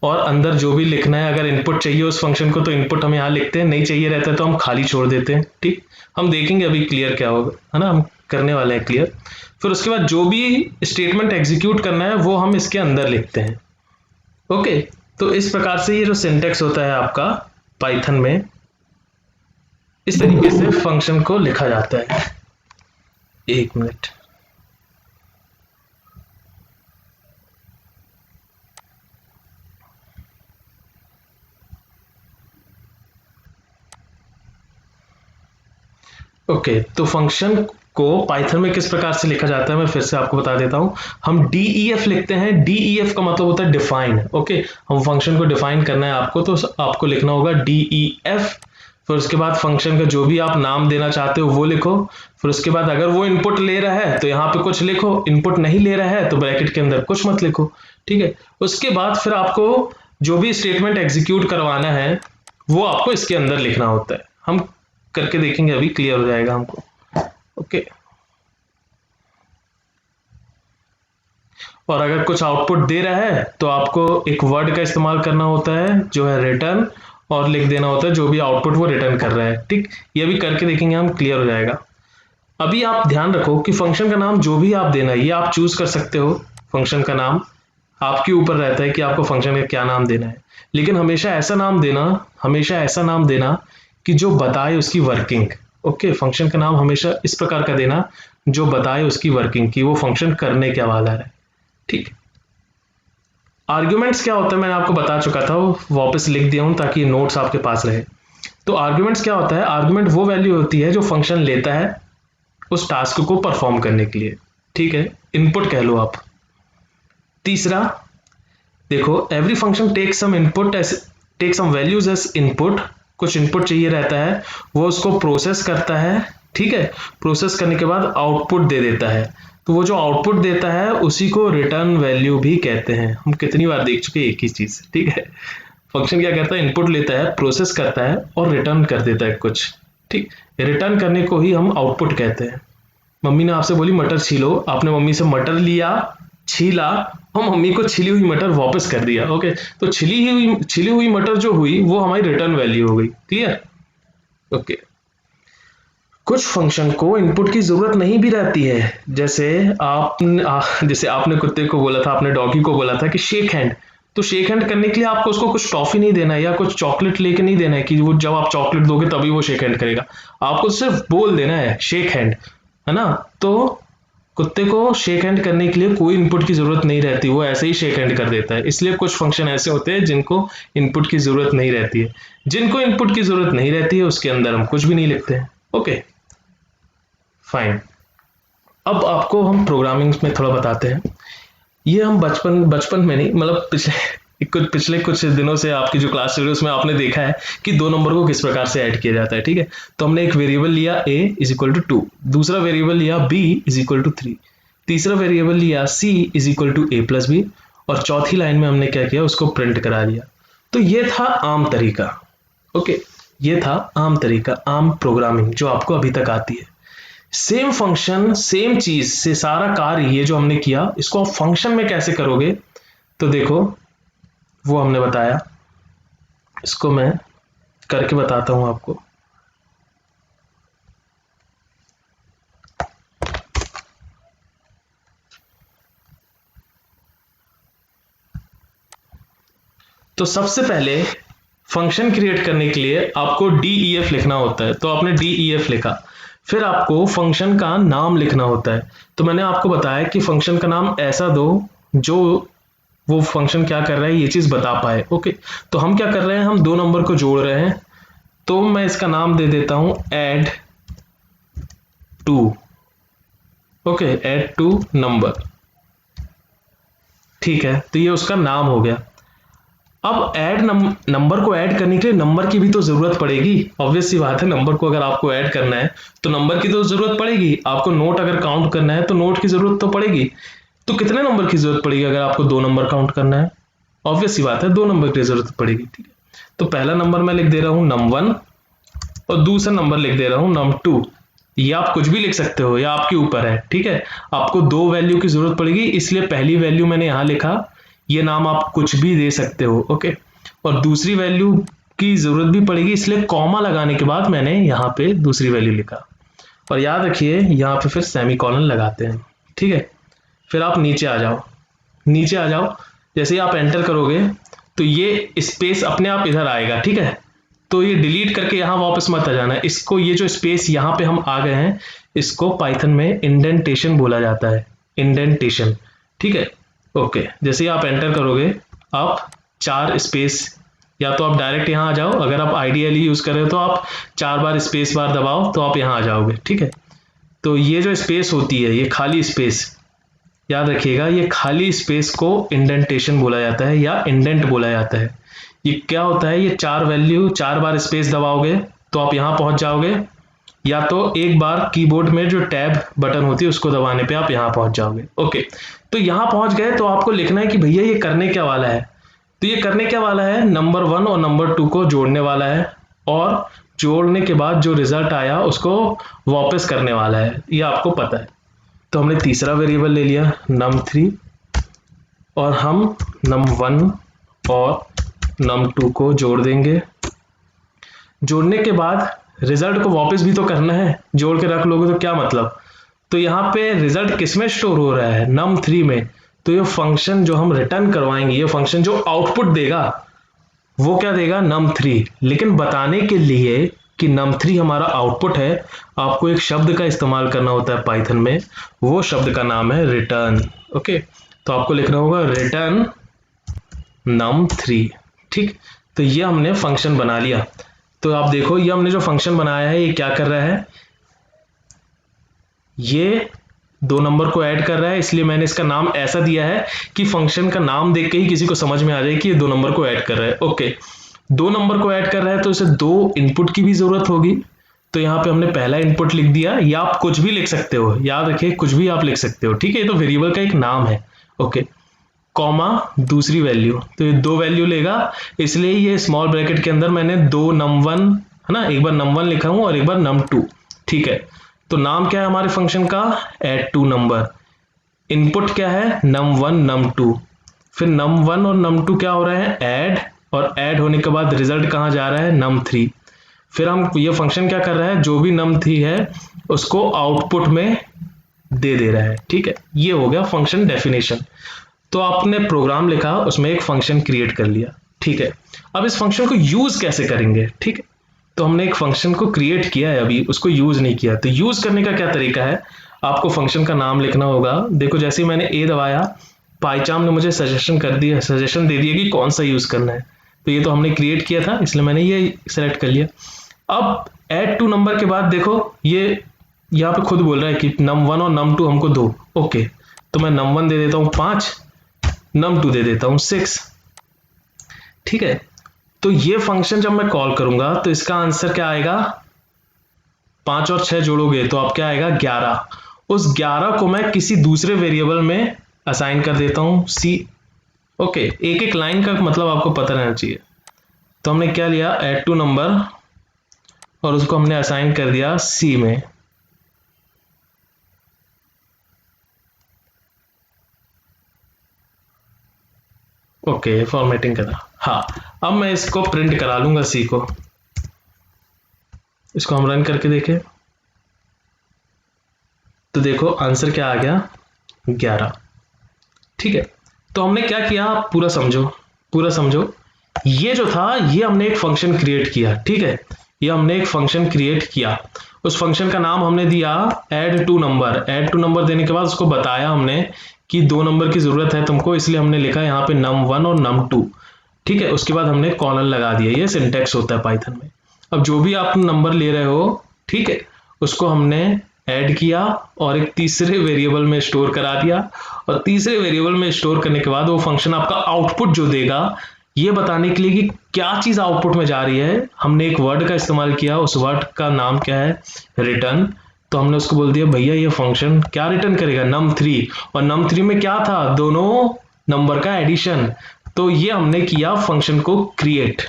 और अंदर जो भी लिखना है, अगर इनपुट चाहिए उस फंक्शन को तो इनपुट हम यहाँ लिखते हैं, नहीं चाहिए रहता है तो हम खाली छोड़ देते हैं, ठीक। हम देखेंगे अभी क्लियर क्या होगा, है ना, हम करने वाले हैं क्लियर। फिर उसके बाद जो भी स्टेटमेंट एग्जीक्यूट करना है वो हम इसके अंदर लिखते हैं, ओके। तो इस प्रकार से ये जो सिंटेक्स होता है आपका पाइथन में, इस तरीके से फंक्शन को लिखा जाता है। एक मिनट, ओके। तो फंक्शन को पाइथन में किस प्रकार से लिखा जाता है मैं फिर से आपको बता देता हूं। हम DEF लिखते हैं। DEF का मतलब होता है डिफाइन, ओके। हम फंक्शन को डिफाइन करना है आपको, तो आपको लिखना होगा DEF। फिर उसके बाद फंक्शन का जो भी आप नाम देना चाहते हो वो लिखो। फिर उसके बाद अगर वो इनपुट ले रहा है तो यहाँ पे कुछ लिखो, इनपुट नहीं ले रहा है तो ब्रैकेट के अंदर कुछ मत लिखो, ठीक है। उसके बाद फिर आपको जो भी स्टेटमेंट एग्जीक्यूट करवाना है वो आपको इसके अंदर लिखना होता है। हम करके देखेंगे, अभी क्लियर हो जाएगा हमको, ओके। और अगर कुछ आउटपुट दे रहा है तो आपको एक वर्ड का इस्तेमाल करना होता है जो है रिटर्न, और लिख देना होता है जो भी आउटपुट वो रिटर्न कर रहा है, ठीक। ये भी करके देखेंगे हम, क्लियर हो जाएगा। अभी आप ध्यान रखो कि फंक्शन का नाम जो भी आप देना है ये आप चूज कर सकते हो। फंक्शन का नाम आपके ऊपर रहता है कि आपको फंक्शन का क्या नाम देना है, लेकिन हमेशा ऐसा नाम देना, हमेशा ऐसा नाम देना कि जो बताए उसकी वर्किंग, ओके। फंक्शन का नाम हमेशा इस प्रकार का देना जो बताए उसकी वर्किंग, कि वो फंक्शन करने क्या वाला है, ठीक। आर्ग्यूमेंट्स क्या होता है मैंने आपको बता चुका था, वो वापस लिख दिया हूं ताकि नोट्स आपके पास रहे। तो आर्ग्यूमेंट्स क्या होता है, आर्ग्यूमेंट वो वैल्यू होती है जो फंक्शन लेता है उस टास्क को परफॉर्म करने के लिए, ठीक है। इनपुट कह लो आप। तीसरा देखो, every function take some input, take some values as input. कुछ इनपुट चाहिए रहता है, वो उसको प्रोसेस करता है, ठीक है। प्रोसेस करने के बाद आउटपुट दे देता है, तो वो जो आउटपुट देता है उसी को रिटर्न वैल्यू भी कहते हैं। हम कितनी बार देख चुके एक ही चीज, ठीक है। फंक्शन क्या करता है, इनपुट लेता है, प्रोसेस करता है और रिटर्न कर देता है कुछ, ठीक। रिटर्न करने को ही हम आउटपुट कहते हैं। मम्मी ने आपसे बोली मटर छीलो, आपने मम्मी से मटर लिया, छीला, और मम्मी को छिली हुई मटर वापस कर दिया, ओके। तो छिली हुई मटर जो हुई वो हमारी रिटर्न वैल्यू हो गई, क्लियर, ओके। कुछ फंक्शन को इनपुट की जरूरत नहीं भी रहती है, जैसे आपने कुत्ते को बोला था, आपने डॉगी को बोला था कि शेक हैंड, तो शेक हैंड करने के लिए आपको उसको कुछ टॉफी नहीं देना है या कुछ चॉकलेट लेके नहीं देना है कि वो जब आप चॉकलेट दोगे तभी वो शेक हैंड करेगा। आपको सिर्फ बोल देना है शेक हैंड, है ना। तो कुत्ते को शेक हैंड करने के लिए कोई इनपुट की जरूरत नहीं रहती, वो ऐसे ही शेक हैंड कर देता है। इसलिए कुछ फंक्शन ऐसे होते हैं जिनको इनपुट की जरूरत नहीं रहती है। जिनको इनपुट की जरूरत नहीं रहती है उसके अंदर हम कुछ भी नहीं लिखते हैं। Okay fine. अब आपको हम प्रोग्रामिंग में थोड़ा बताते हैं। ये हम बचपन में नहीं, मतलब पिछले कुछ दिनों से आपकी जो क्लास चल रही है उसमें आपने देखा है कि दो नंबर को किस प्रकार से ऐड किया जाता है। ठीक है, तो हमने एक वेरिएबल लिया a इज इक्वल टू 2, दूसरा वेरिएबल लिया b इज इक्वल टू 3, तीसरा वेरिएबल लिया c is equal to a plus B, और चौथी लाइन में हमने क्या किया, उसको प्रिंट करा दिया। तो ये था आम तरीका। ओके, ये था आम तरीका, आम प्रोग्रामिंग जो आपको अभी तक आती है। सेम फंक्शन, सेम चीज से सारा कार्य ये जो हमने किया, इसको आप फंक्शन में कैसे करोगे, तो देखो वो हमने बताया। इसको मैं करके बताता हूं आपको। तो सबसे पहले फंक्शन क्रिएट करने के लिए आपको DEF लिखना होता है, तो आपने DEF लिखा। फिर आपको फंक्शन का नाम लिखना होता है। तो मैंने आपको बताया कि फंक्शन का नाम ऐसा दो जो वो फंक्शन क्या कर रहा है ये चीज बता पाए। ओके, तो हम क्या कर रहे हैं, हम दो नंबर को जोड़ रहे हैं, तो मैं इसका नाम दे देता हूं add two. Okay, add two number. ठीक है, तो ये उसका नाम हो गया। अब ऐड नंबर को ऐड करने के लिए नंबर की भी तो जरूरत पड़ेगी। ऑब्वियस सी बात है, नंबर को अगर आपको ऐड करना है तो नंबर की तो जरूरत पड़ेगी। आपको नोट अगर काउंट करना है तो नोट की जरूरत तो पड़ेगी। तो कितने नंबर की जरूरत पड़ेगी अगर आपको दो नंबर काउंट करना है? ऑब्वियस सी बात है, दो नंबर की जरूरत पड़ेगी। ठीक है, तो पहला नंबर मैं लिख दे रहा हूं num1 और दूसरा नंबर लिख दे रहा हूं num2। ये आप कुछ भी लिख सकते हो या आपके ऊपर है। ठीक है, आपको दो वैल्यू की जरूरत पड़ेगी, इसलिए पहली वैल्यू मैंने यहां लिखा, ये नाम आप कुछ भी दे सकते हो। ओके, और दूसरी वैल्यू की जरूरत भी पड़ेगी, इसलिए कॉमा लगाने के बाद मैंने यहाँ पे दूसरी वैल्यू लिखा। और याद रखिए यहाँ पे फिर सेमीकोलन लगाते हैं। ठीक है, फिर आप नीचे आ जाओ, नीचे आ जाओ। जैसे ही आप एंटर करोगे तो ये स्पेस अपने आप इधर आएगा। ठीक है, तो ये डिलीट करके यहाँ वापस मत आ जाना। इसको, ये जो स्पेस यहाँ पे हम आ गए हैं, इसको पाइथन में इंडेंटेशन बोला जाता है, इंडेंटेशन। ठीक है, ओके, जैसे ही आप एंटर करोगे आप चार स्पेस, या तो आप डायरेक्ट यहाँ आ जाओ, अगर आप आइडियली यूज कर रहे हो तो आप 4 बार स्पेस बार दबाओ तो आप यहाँ आ जाओगे। ठीक है, तो ये जो स्पेस होती है, ये खाली स्पेस, याद रखिएगा, ये खाली स्पेस को इंडेंटेशन बोला जाता है या इंडेंट बोला जाता है। ये क्या होता है, ये चार वैल्यू 4 बार स्पेस दबाओगे तो आप यहाँ पहुंच जाओगे, या तो एक बार कीबोर्ड में जो टैब बटन होती है उसको दबाने पे आप यहाँ पहुंच जाओगे। ओके, तो यहाँ पहुंच गए तो आपको लिखना है कि भैया ये करने क्या वाला है। तो ये करने क्या वाला है, नंबर 1 और नंबर 2 को जोड़ने वाला है, और जोड़ने के बाद जो रिजल्ट आया उसको वापस करने वाला है, ये आपको पता है। तो हमने तीसरा वेरिएबल ले लिया num3, और हम num1 और num2 को जोड़ देंगे। जोड़ने के बाद रिजल्ट को वापस भी तो करना है, जोड़ के रख लोगे तो क्या मतलब। तो यहाँ पे रिजल्ट किसमें स्टोर हो रहा है, num3 में। तो ये फंक्शन जो हम रिटर्न करवाएंगे, ये फंक्शन जो आउटपुट देगा वो क्या देगा, num3। लेकिन बताने के लिए कि num3 हमारा आउटपुट है, आपको एक शब्द का इस्तेमाल करना होता है पाइथन में, वो शब्द का नाम है रिटर्न। ओके, तो आपको लिखना होगा रिटर्न num3। ठीक, तो ये हमने फंक्शन बना लिया। तो आप देखो, ये हमने जो फंक्शन बनाया है ये क्या कर रहा है, ये दो नंबर को ऐड कर रहा है, इसलिए मैंने इसका नाम ऐसा दिया है कि फंक्शन का नाम देख के ही किसी को समझ में आ जाए कि ये दो नंबर को ऐड कर रहा है। ओके, दो नंबर को ऐड कर रहा है तो इसे दो इनपुट की भी जरूरत होगी। तो यहाँ पे हमने पहला इनपुट लिख दिया, या आप कुछ भी लिख सकते हो, याद रखिए कुछ भी आप लिख सकते हो। ठीक है, ये तो वेरिएबल का एक नाम है। ओके, कॉमा दूसरी वैल्यू, तो ये दो वैल्यू लेगा, इसलिए ये स्मॉल ब्रैकेट के अंदर मैंने दो num1, है ना, एक बार num1 लिखा हूं और एक बार num2। ठीक है, तो नाम क्या है हमारे फंक्शन का, ऐड टू नंबर। इनपुट क्या है, num1 num2। फिर num1 और num2 क्या हो रहे हैं, ऐड, और ऐड होने के बाद रिजल्ट कहां जा रहा है, num3। फिर हम ये फंक्शन क्या कर रहा है, जो भी num3 है उसको आउटपुट में दे रहा है। ठीक है, ये हो गया फंक्शन डेफिनेशन। तो आपने प्रोग्राम लिखा, उसमें एक फंक्शन क्रिएट कर लिया। ठीक है, अब इस फंक्शन को यूज कैसे करेंगे। ठीक है, तो हमने एक फंक्शन को क्रिएट किया है, अभी उसको यूज नहीं किया। तो यूज करने का क्या तरीका है, आपको फंक्शन का नाम लिखना होगा। देखो जैसे ही मैंने ए दबाया, पाईचार्म ने मुझे सजेशन दे दिया कि कौन सा यूज करना है। तो ये तो हमने क्रिएट किया था, इसलिए मैंने ये सेलेक्ट कर लिया। अब ऐड टू नंबर के बाद देखो ये यहाँ पे खुद बोल रहा है कि num1 और num2 हमको दो। ओके, तो मैं num1 दे देता हूँ 5, num2 दे देता हूँ 6। ठीक है, तो ये फंक्शन जब मैं कॉल करूंगा तो इसका आंसर क्या आएगा, 5 और 6 जोड़ोगे तो अब क्या आएगा 11। उस 11 को मैं किसी दूसरे वेरिएबल में असाइन कर देता हूं सी। ओके, एक एक लाइन का मतलब आपको पता रहना चाहिए। तो हमने क्या लिया, ऐड टू नंबर, और उसको हमने असाइन कर दिया सी में। ओके, फॉर्मेटिंग करा। हाँ, अब मैं इसको प्रिंट करा लूंगा सी को। इसको हम रन करके देखें तो देखो आंसर क्या आ गया, 11। ठीक है, तो हमने क्या किया, आप पूरा समझो, पूरा समझो। ये जो था, ये हमने एक फंक्शन क्रिएट किया। ठीक है, ये हमने एक फंक्शन क्रिएट किया। उस फंक्शन का नाम हमने दिया add two number. Add two number देने के बाद उसको बताया हमने कि 2 नंबर की जरूरत है तुमको, इसलिए हमने लिखा यहाँ पे num1 और num2। ठीक है, उसके बाद हमने कॉलन लगा दिया। ये सिंटैक्स होता है पाइथन में। अब जो भी आप नंबर ले रहे हो, ठीक है, उसको हमने ऐड किया और एक तीसरे वेरिएबल में स्टोर करा दिया। और तीसरे वेरिएबल में स्टोर करने के बाद वो फंक्शन आपका आउटपुट जो देगा, ये बताने के लिए कि क्या चीज आउटपुट में जा रही है, हमने एक वर्ड का इस्तेमाल किया। उस वर्ड का नाम क्या है, रिटर्न। तो हमने उसको बोल दिया भैया ये फंक्शन क्या रिटर्न करेगा, num3। और num3 में क्या था, दोनों नंबर का एडिशन। तो ये हमने किया फंक्शन को क्रिएट।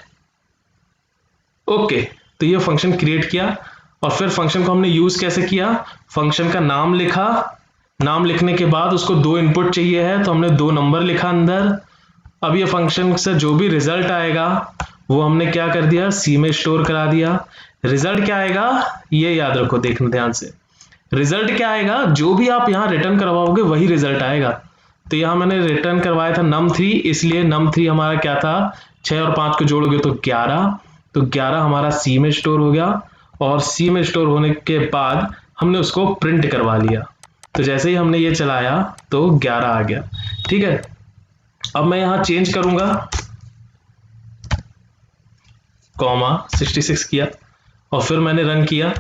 ओके, तो ये फंक्शन क्रिएट किया। और फिर फंक्शन को हमने यूज कैसे किया, फंक्शन का नाम लिखा। नाम लिखने के बाद उसको 2 इनपुट चाहिए है, तो हमने 2 नंबर लिखा अंदर। अब ये फंक्शन से जो भी रिजल्ट आएगा वो हमने क्या कर दिया, सी में स्टोर करा दिया। रिजल्ट क्या आएगा, ये याद रखो, देखना ध्यान से। रिजल्ट क्या आएगा, जो भी आप यहाँ रिटर्न करवाओगे वही रिजल्ट आएगा। तो यहाँ मैंने रिटर्न करवाया था num3, इसलिए num3 हमारा क्या था, 6 और 5 को जोड़ोगे तो 11। तो 11 हमारा सी में स्टोर हो गया। और सी में स्टोर होने के बाद हमने उसको प्रिंट करवा लिया। तो जैसे ही हमने ये चलाया तो 11 आ गया। ठीक है, अब मैं यहाँ चेंज करूंगा, कॉमा 66 किया और फिर मैंने रन किया।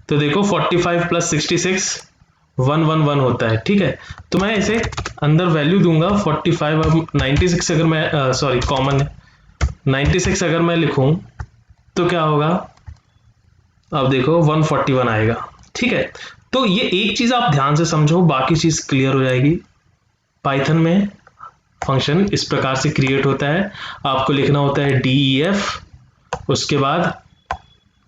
तो देखो 45 प्लस 66 111 होता है। ठीक है, तो मैं इसे अंदर वैल्यू दूंगा 45। अब 96 अगर मैं सॉरी कॉमन है, 96 अगर मैं लिखूं तो क्या होगा, अब देखो 141 आएगा। ठीक है, तो ये एक चीज आप ध्यान से समझो, बाकी चीज क्लियर हो जाएगी। पाइथन में फंक्शन इस प्रकार से क्रिएट होता है। आपको लिखना होता है DEF, उसके बाद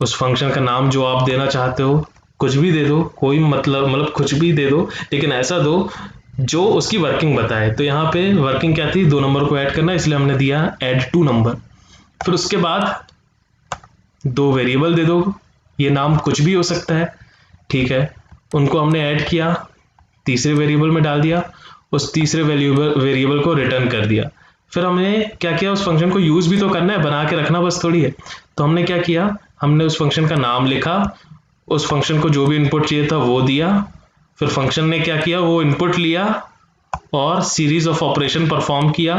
उस फंक्शन का नाम जो आप देना चाहते हो, कुछ भी दे दो, कोई मतलब कुछ भी दे दो, लेकिन ऐसा दो जो उसकी वर्किंग बताए। तो यहाँ पे वर्किंग क्या थी, 2 नंबर को ऐड करना, इसलिए हमने दिया ऐड टू नंबर। फिर उसके बाद 2 वेरिएबल दे दो, ये नाम कुछ भी हो सकता है। ठीक है, उनको हमने ऐड किया, तीसरे वेरिएबल में डाल दिया, उस तीसरे वेरिएबल को रिटर्न कर दिया। फिर हमने क्या किया, उस फंक्शन को यूज भी तो करना है, बना के रखना बस थोड़ी है। तो हमने क्या किया, हमने उस फंक्शन का नाम लिखा, उस फंक्शन को जो भी इनपुट चाहिए था वो दिया। फिर फंक्शन ने क्या किया, वो इनपुट लिया और सीरीज ऑफ ऑपरेशन परफॉर्म किया।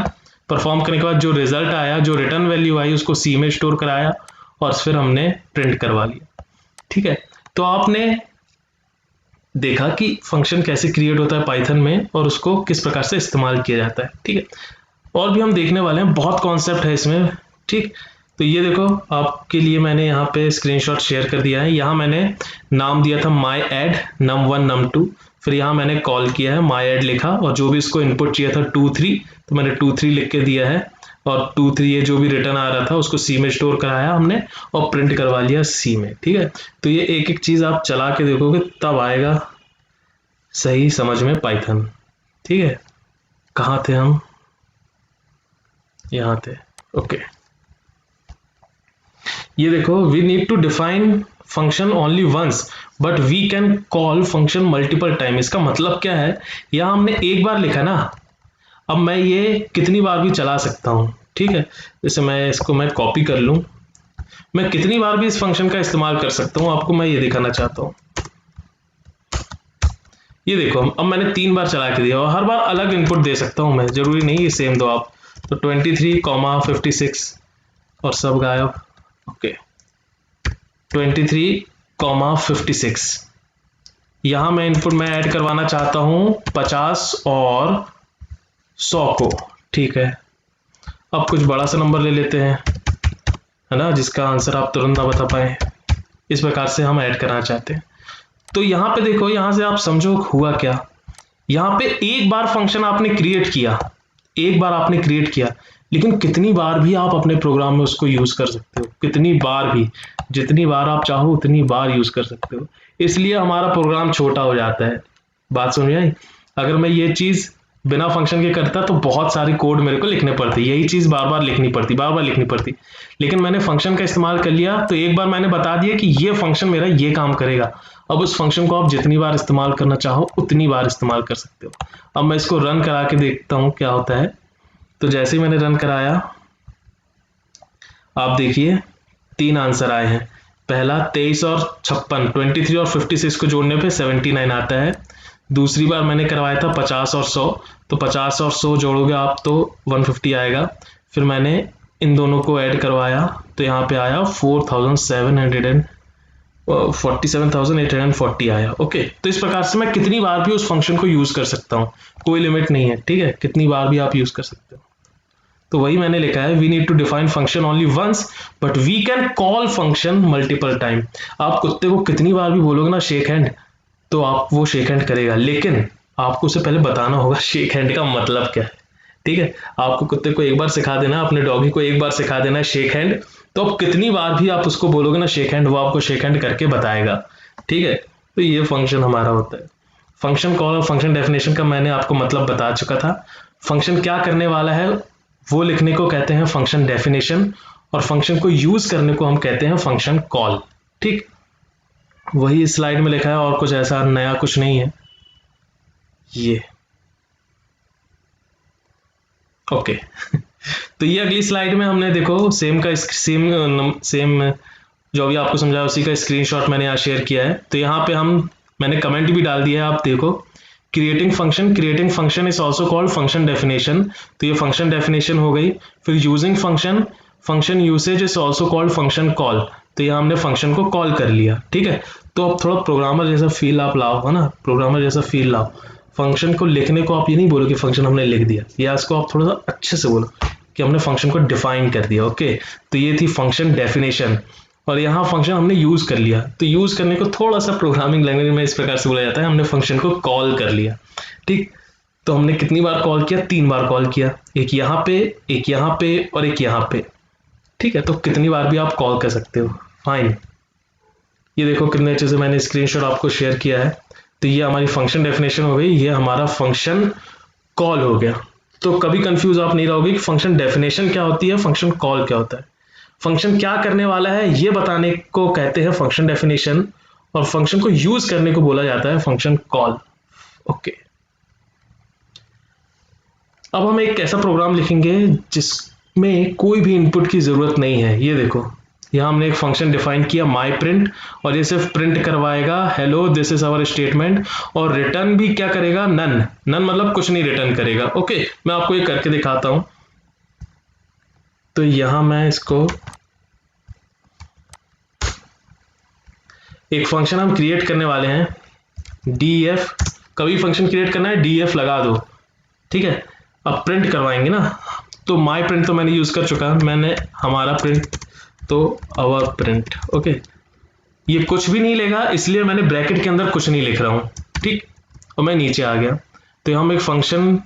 परफॉर्म करने के बाद जो रिजल्ट आया, जो रिटर्न वैल्यू आई, उसको सी में स्टोर कराया और फिर हमने प्रिंट करवा लिया। ठीक है, तो आपने देखा कि फंक्शन कैसे क्रिएट होता है पाइथन में और उसको किस प्रकार से इस्तेमाल किया जाता है। ठीक है, और भी हम देखने वाले हैं, बहुत कॉन्सेप्ट है इसमें। ठीक, तो ये देखो आपके लिए मैंने यहाँ पे स्क्रीनशॉट शेयर कर दिया है। यहाँ मैंने नाम दिया था माई एड num1 num2। फिर यहाँ मैंने कॉल किया है, माई एड लिखा और जो भी इसको इनपुट चाहिए था 2 3, तो मैंने 2 3 लिख के दिया है। और 2 3 ये जो भी रिटर्न आ रहा था उसको सी में स्टोर कराया हमने और प्रिंट करवा लिया सी में। ठीक है, तो ये एक एक चीज आप चला के देखोगे तब आएगा सही समझ में पाइथन। ठीक है, कहाँ थे हम, यहाँ थे। ओके, ये देखो, we need to define function only once but we can call function multiple time. इसका मतलब क्या है, यहाँ हमने एक बार लिखा ना, अब मैं ये कितनी बार भी चला सकता हूँ, ठीक है। जैसे मैं इसको मैं कॉपी कर लूँ, मैं कितनी बार भी इस फंक्शन का इस्तेमाल कर सकता हूँ, आपको मैं ये दिखाना चाहता हूँ। ये देखो, अब मैंने 3 बार चला के दिया और हर बार अलग इनपुट दे सकता हूँ मैं, जरूरी नहीं ये सेम दो आप। तो 23, 56 और सब गायब। ओके, 23, 56, यहाँ मैं इनपुट में ऐड करवाना चाहता हूँ 50 और 100 को, ठीक है। अब कुछ बड़ा सा नंबर ले लेते हैं, है ना, जिसका आंसर आप तुरंत ना बता पाए। इस प्रकार से हम ऐड करना चाहते हैं। तो यहाँ पे देखो, यहाँ से आप समझो हुआ क्या। यहाँ पे एक बार फंक्शन आपने क्रिएट किया, एक बार आपने क्रिएट किया, लेकिन कितनी बार भी आप अपने प्रोग्राम में उसको यूज कर सकते हो, कितनी बार भी, जितनी बार आप चाहो उतनी बार यूज कर सकते हो। इसलिए हमारा प्रोग्राम छोटा हो जाता है। बात समझ आई? अगर मैं ये चीज बिना फंक्शन के करता तो बहुत सारी कोड मेरे को लिखने पड़ती, यही चीज बार बार लिखनी पड़ती, बार बार लिखनी पड़ती। लेकिन मैंने फंक्शन का इस्तेमाल कर लिया, तो एक बार मैंने बता दिया कि ये फंक्शन मेरा ये काम करेगा। अब उस फंक्शन को आप जितनी बार इस्तेमाल करना चाहो उतनी बार इस्तेमाल कर सकते हो। अब मैं इसको रन करा के देखता हूँ क्या होता है। तो जैसे ही मैंने रन कराया, आप देखिए 3 आंसर आए हैं। पहला 23 और 56, 23 और 56 को जोड़ने पे 79 आता है। दूसरी बार मैंने करवाया था 50 और 100, तो 50 और 100 जोड़ोगे आप तो 150 आएगा। फिर मैंने इन दोनों को ऐड करवाया तो यहाँ पे आया 47,840 आया। ओके, तो इस प्रकार से मैं कितनी बार भी उस फंक्शन को यूज कर सकता हूँ, कोई लिमिट नहीं है, ठीक है, कितनी बार भी आप यूज कर सकते हो। तो वही मैंने लिखा है, we need to define function only once but we can call function multiple time. आप कुत्ते को कितनी बार भी बोलोगे ना शेक हैंड, तो आप वो शेक हैंड करेगा, लेकिन आपको उसे पहले बताना होगा शेक हैंड का मतलब क्या है, ठीक है। आपको कुत्ते को एक बार सिखा देना, अपने डॉगी को एक बार सिखा देना शेक हैंड, तो अब कितनी बार भी आप उसको बोलोगे ना शेक हैंड, वो आपको शेक हैंड करके बताएगा, ठीक है। तो ये फंक्शन हमारा होता है। फंक्शन कॉल और फंक्शन डेफिनेशन का मैंने आपको मतलब बता चुका था। फंक्शन क्या करने वाला है वो लिखने को कहते हैं फंक्शन डेफिनेशन, और फंक्शन को यूज करने को हम कहते हैं फंक्शन कॉल, ठीक। वही इस स्लाइड में लिखा है, और कुछ ऐसा नया कुछ नहीं है ये। ओके तो ये अगली स्लाइड में हमने देखो सेम जो भी आपको समझाया उसी का स्क्रीनशॉट मैंने यहाँ शेयर किया है। तो यहाँ पे मैंने कमेंट भी डाल दिया है, आप देखो, creating function is also called function definition. तो ये फंक्शन डेफिनेशन हो गई। फिर using function usage is also called function call. तो यहाँ हमने फंक्शन को कॉल कर लिया, ठीक है। तो अब थोड़ा प्रोग्रामर जैसा फील आप लाओ, है ना, प्रोग्रामर जैसा फील लाओ। फंक्शन को लिखने को आप ये नहीं बोलो कि फंक्शन हमने लिख दिया, या इसको आप थोड़ा सा अच्छे से बोलो कि हमने फंक्शन को डिफाइन कर दिया। ओके, तो ये थी फंक्शन डेफिनेशन, और यहाँ फंक्शन हमने यूज कर लिया। तो यूज करने को थोड़ा सा प्रोग्रामिंग लैंग्वेज में इस प्रकार से बोला जाता है, हमने फंक्शन को कॉल कर लिया, ठीक। तो हमने कितनी बार कॉल किया, 3 बार कॉल किया, एक यहाँ पे, एक यहाँ पे और एक यहाँ पे, ठीक है। तो कितनी बार भी आप कॉल कर सकते हो, फाइन। ये देखो कितने अच्छे से मैंने स्क्रीनशॉट आपको शेयर किया है। तो ये हमारी फंक्शन डेफिनेशन हो गई, ये हमारा फंक्शन कॉल हो गया। तो कभी कंफ्यूज आप नहीं रहोगे कि फंक्शन डेफिनेशन क्या होती है, फंक्शन कॉल क्या होता है। फंक्शन क्या करने वाला है ये बताने को कहते हैं फंक्शन डेफिनेशन, और फंक्शन को यूज करने को बोला जाता है फंक्शन कॉल। ओके, अब हम एक ऐसा प्रोग्राम लिखेंगे जिसमें कोई भी इनपुट की जरूरत नहीं है। ये देखो, यहाँ हमने एक फंक्शन डिफाइन किया माई प्रिंट, और ये सिर्फ प्रिंट करवाएगा hello this is our statement, और रिटर्न भी क्या करेगा, नन। नन मतलब कुछ नहीं रिटर्न करेगा। ओके, मैं आपको ये करके दिखाता हूं। तो यहां मैं इसको एक फंक्शन हम क्रिएट करने वाले हैं, df। कभी फंक्शन क्रिएट करना है df लगा दो, ठीक है। अब प्रिंट करवाएंगे ना, तो माई प्रिंट तो मैंने यूज कर चुका, मैंने हमारा प्रिंट, तो अवर प्रिंट। ओके, ये कुछ भी नहीं लेगा, इसलिए मैंने ब्रैकेट के अंदर कुछ नहीं लिख रहा हूं, ठीक। और मैं नीचे आ गया। तो हम एक फंक्शन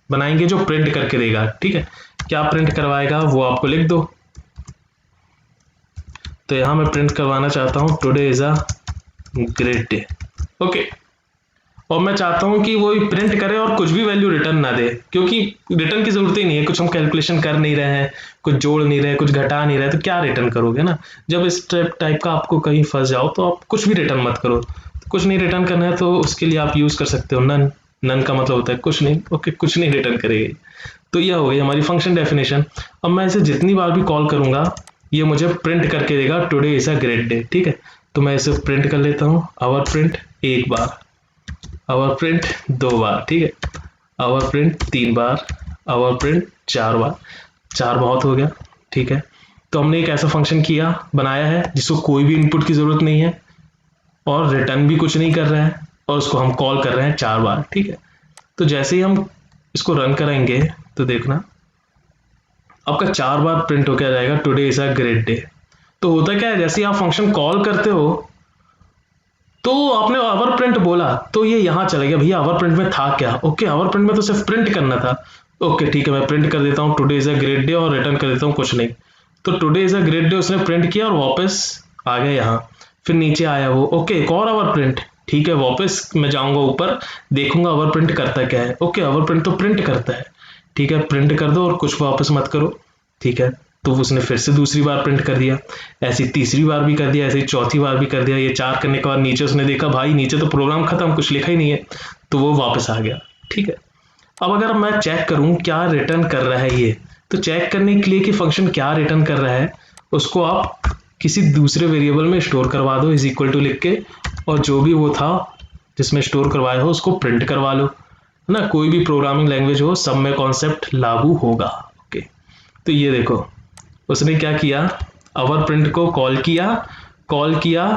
बनाएंगे जो प्रिंट करके देगा, ठीक है। क्या प्रिंट करवाएगा वो आपको लिख दो। तो यहां मैं प्रिंट करवाना चाहता हूं today is a great day. Okay, और मैं चाहता हूँ कि वो प्रिंट करे और कुछ भी वैल्यू रिटर्न ना दे, क्योंकि रिटर्न की जरूरत ही नहीं है, कुछ हम कैलकुलेशन कर नहीं रहे हैं, कुछ जोड़ नहीं रहे, कुछ घटा नहीं रहे, तो क्या रिटर्न करोगे ना। जब इस टाइप का आपको कहीं फंस जाओ तो आप कुछ भी रिटर्न मत करो। तो कुछ नहीं रिटर्न करना है तो उसके लिए आप यूज कर सकते हो नन। नन का मतलब होता है कुछ नहीं, ओके, कुछ नहीं रिटर्न करेगी। तो यह हो गई हमारी फंक्शन डेफिनेशन। अब मैं इसे जितनी बार भी कॉल करूंगा ये मुझे प्रिंट करके देगा today is a great day, ठीक है। तो मैं इसे प्रिंट कर लेता हूँ, आवर प्रिंट एक बार, आवर प्रिंट दो बार, ठीक है, आवर प्रिंट तीन बार, आवर प्रिंट चार बार। चार बहुत हो गया, ठीक है। तो हमने एक ऐसा फंक्शन किया बनाया है जिसको कोई भी इनपुट की जरूरत नहीं है और रिटर्न भी कुछ नहीं कर रहा है, और उसको हम कॉल कर रहे हैं चार बार, ठीक है। तो जैसे ही हम इसको रन करेंगे तो देखना आपका चार बार प्रिंट होकर आ जाएगा today is a great day. तो होता क्या है, जैसे ही आप फंक्शन कॉल करते हो तो आपने आवर प्रिंट बोला तो ये यहाँ चला गया, भैया आवर प्रिंट में था क्या, ओके आवर प्रिंट में तो सिर्फ प्रिंट करना था, ओके ठीक है मैं प्रिंट कर देता हूँ today is a great day और रिटर्न कर देता हूँ कुछ नहीं। तो today is a great day उसने प्रिंट किया और वापस आ गया यहाँ। फिर नीचे आया वो, ओके एक और आवर प्रिंट, ठीक है वापस मैं जाऊंगा ऊपर देखूंगा आवर प्रिंट करता क्या है, ओके आवर प्रिंट तो प्रिंट करता है, ठीक है प्रिंट कर दो और कुछ वापस मत करो, ठीक है। तो उसने फिर से दूसरी बार प्रिंट कर दिया, ऐसी तीसरी बार भी कर दिया, ऐसी चौथी बार भी कर दिया। ये चार करने के बाद नीचे उसने देखा भाई नीचे तो प्रोग्राम खत्म, कुछ लिखा ही नहीं है, तो वो वापस आ गया, ठीक है। अब अगर मैं चेक करूं क्या रिटर्न कर रहा है ये, तो चेक करने के लिए कि फंक्शन क्या रिटर्न कर रहा है उसको आप किसी दूसरे वेरिएबल में स्टोर करवा दो इज इक्वल टू लिख के, और जो भी वो था जिसमें स्टोर करवाया हो उसको प्रिंट करवा लो, है ना। कोई भी प्रोग्रामिंग लैंग्वेज हो सब में कॉन्सेप्ट लागू होगा, ओके। तो ये देखो उसने क्या किया, अवर प्रिंट को कॉल किया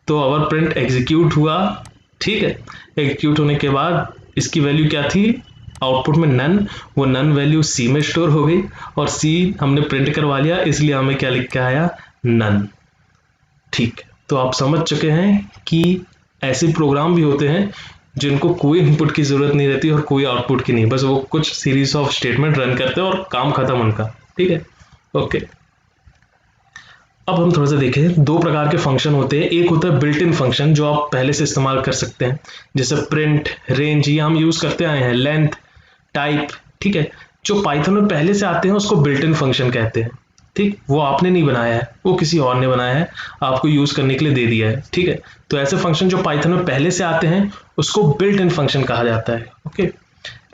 तो अवर प्रिंट एग्जीक्यूट हुआ, ठीक है। एग्जीक्यूट होने के बाद इसकी वैल्यू क्या थी आउटपुट में नन, वो नन वैल्यू सी में स्टोर हो गई और सी हमने प्रिंट करवा लिया, इसलिए हमें क्या लिख के आया नन, ठीक। तो आप समझ चुके हैं कि ऐसे प्रोग्राम भी होते हैं जिनको कोई इनपुट की जरूरत नहीं रहती और कोई आउटपुट की नहीं, बस वो कुछ सीरीज ऑफ स्टेटमेंट रन करते हैं और काम खत्म उनका, ठीक है, ओके। अब हम थोड़ा सा देखें, दो प्रकार के फंक्शन होते हैं, एक होता है बिल्ट इन फंक्शन जो आप पहले से इस्तेमाल कर सकते हैं, जैसे प्रिंट, रेंज, ये हम यूज करते आए हैं, लेंथ, टाइप, ठीक है। जो पाइथन में पहले से आते हैं उसको बिल्ट इन फंक्शन कहते हैं, ठीक। वो आपने नहीं बनाया है, वो किसी और ने बनाया है, आपको यूज करने के लिए दे दिया है, ठीक है। तो ऐसे फंक्शन जो पाइथन में पहले से आते हैं उसको बिल्ट इन फंक्शन कहा जाता है, ओके।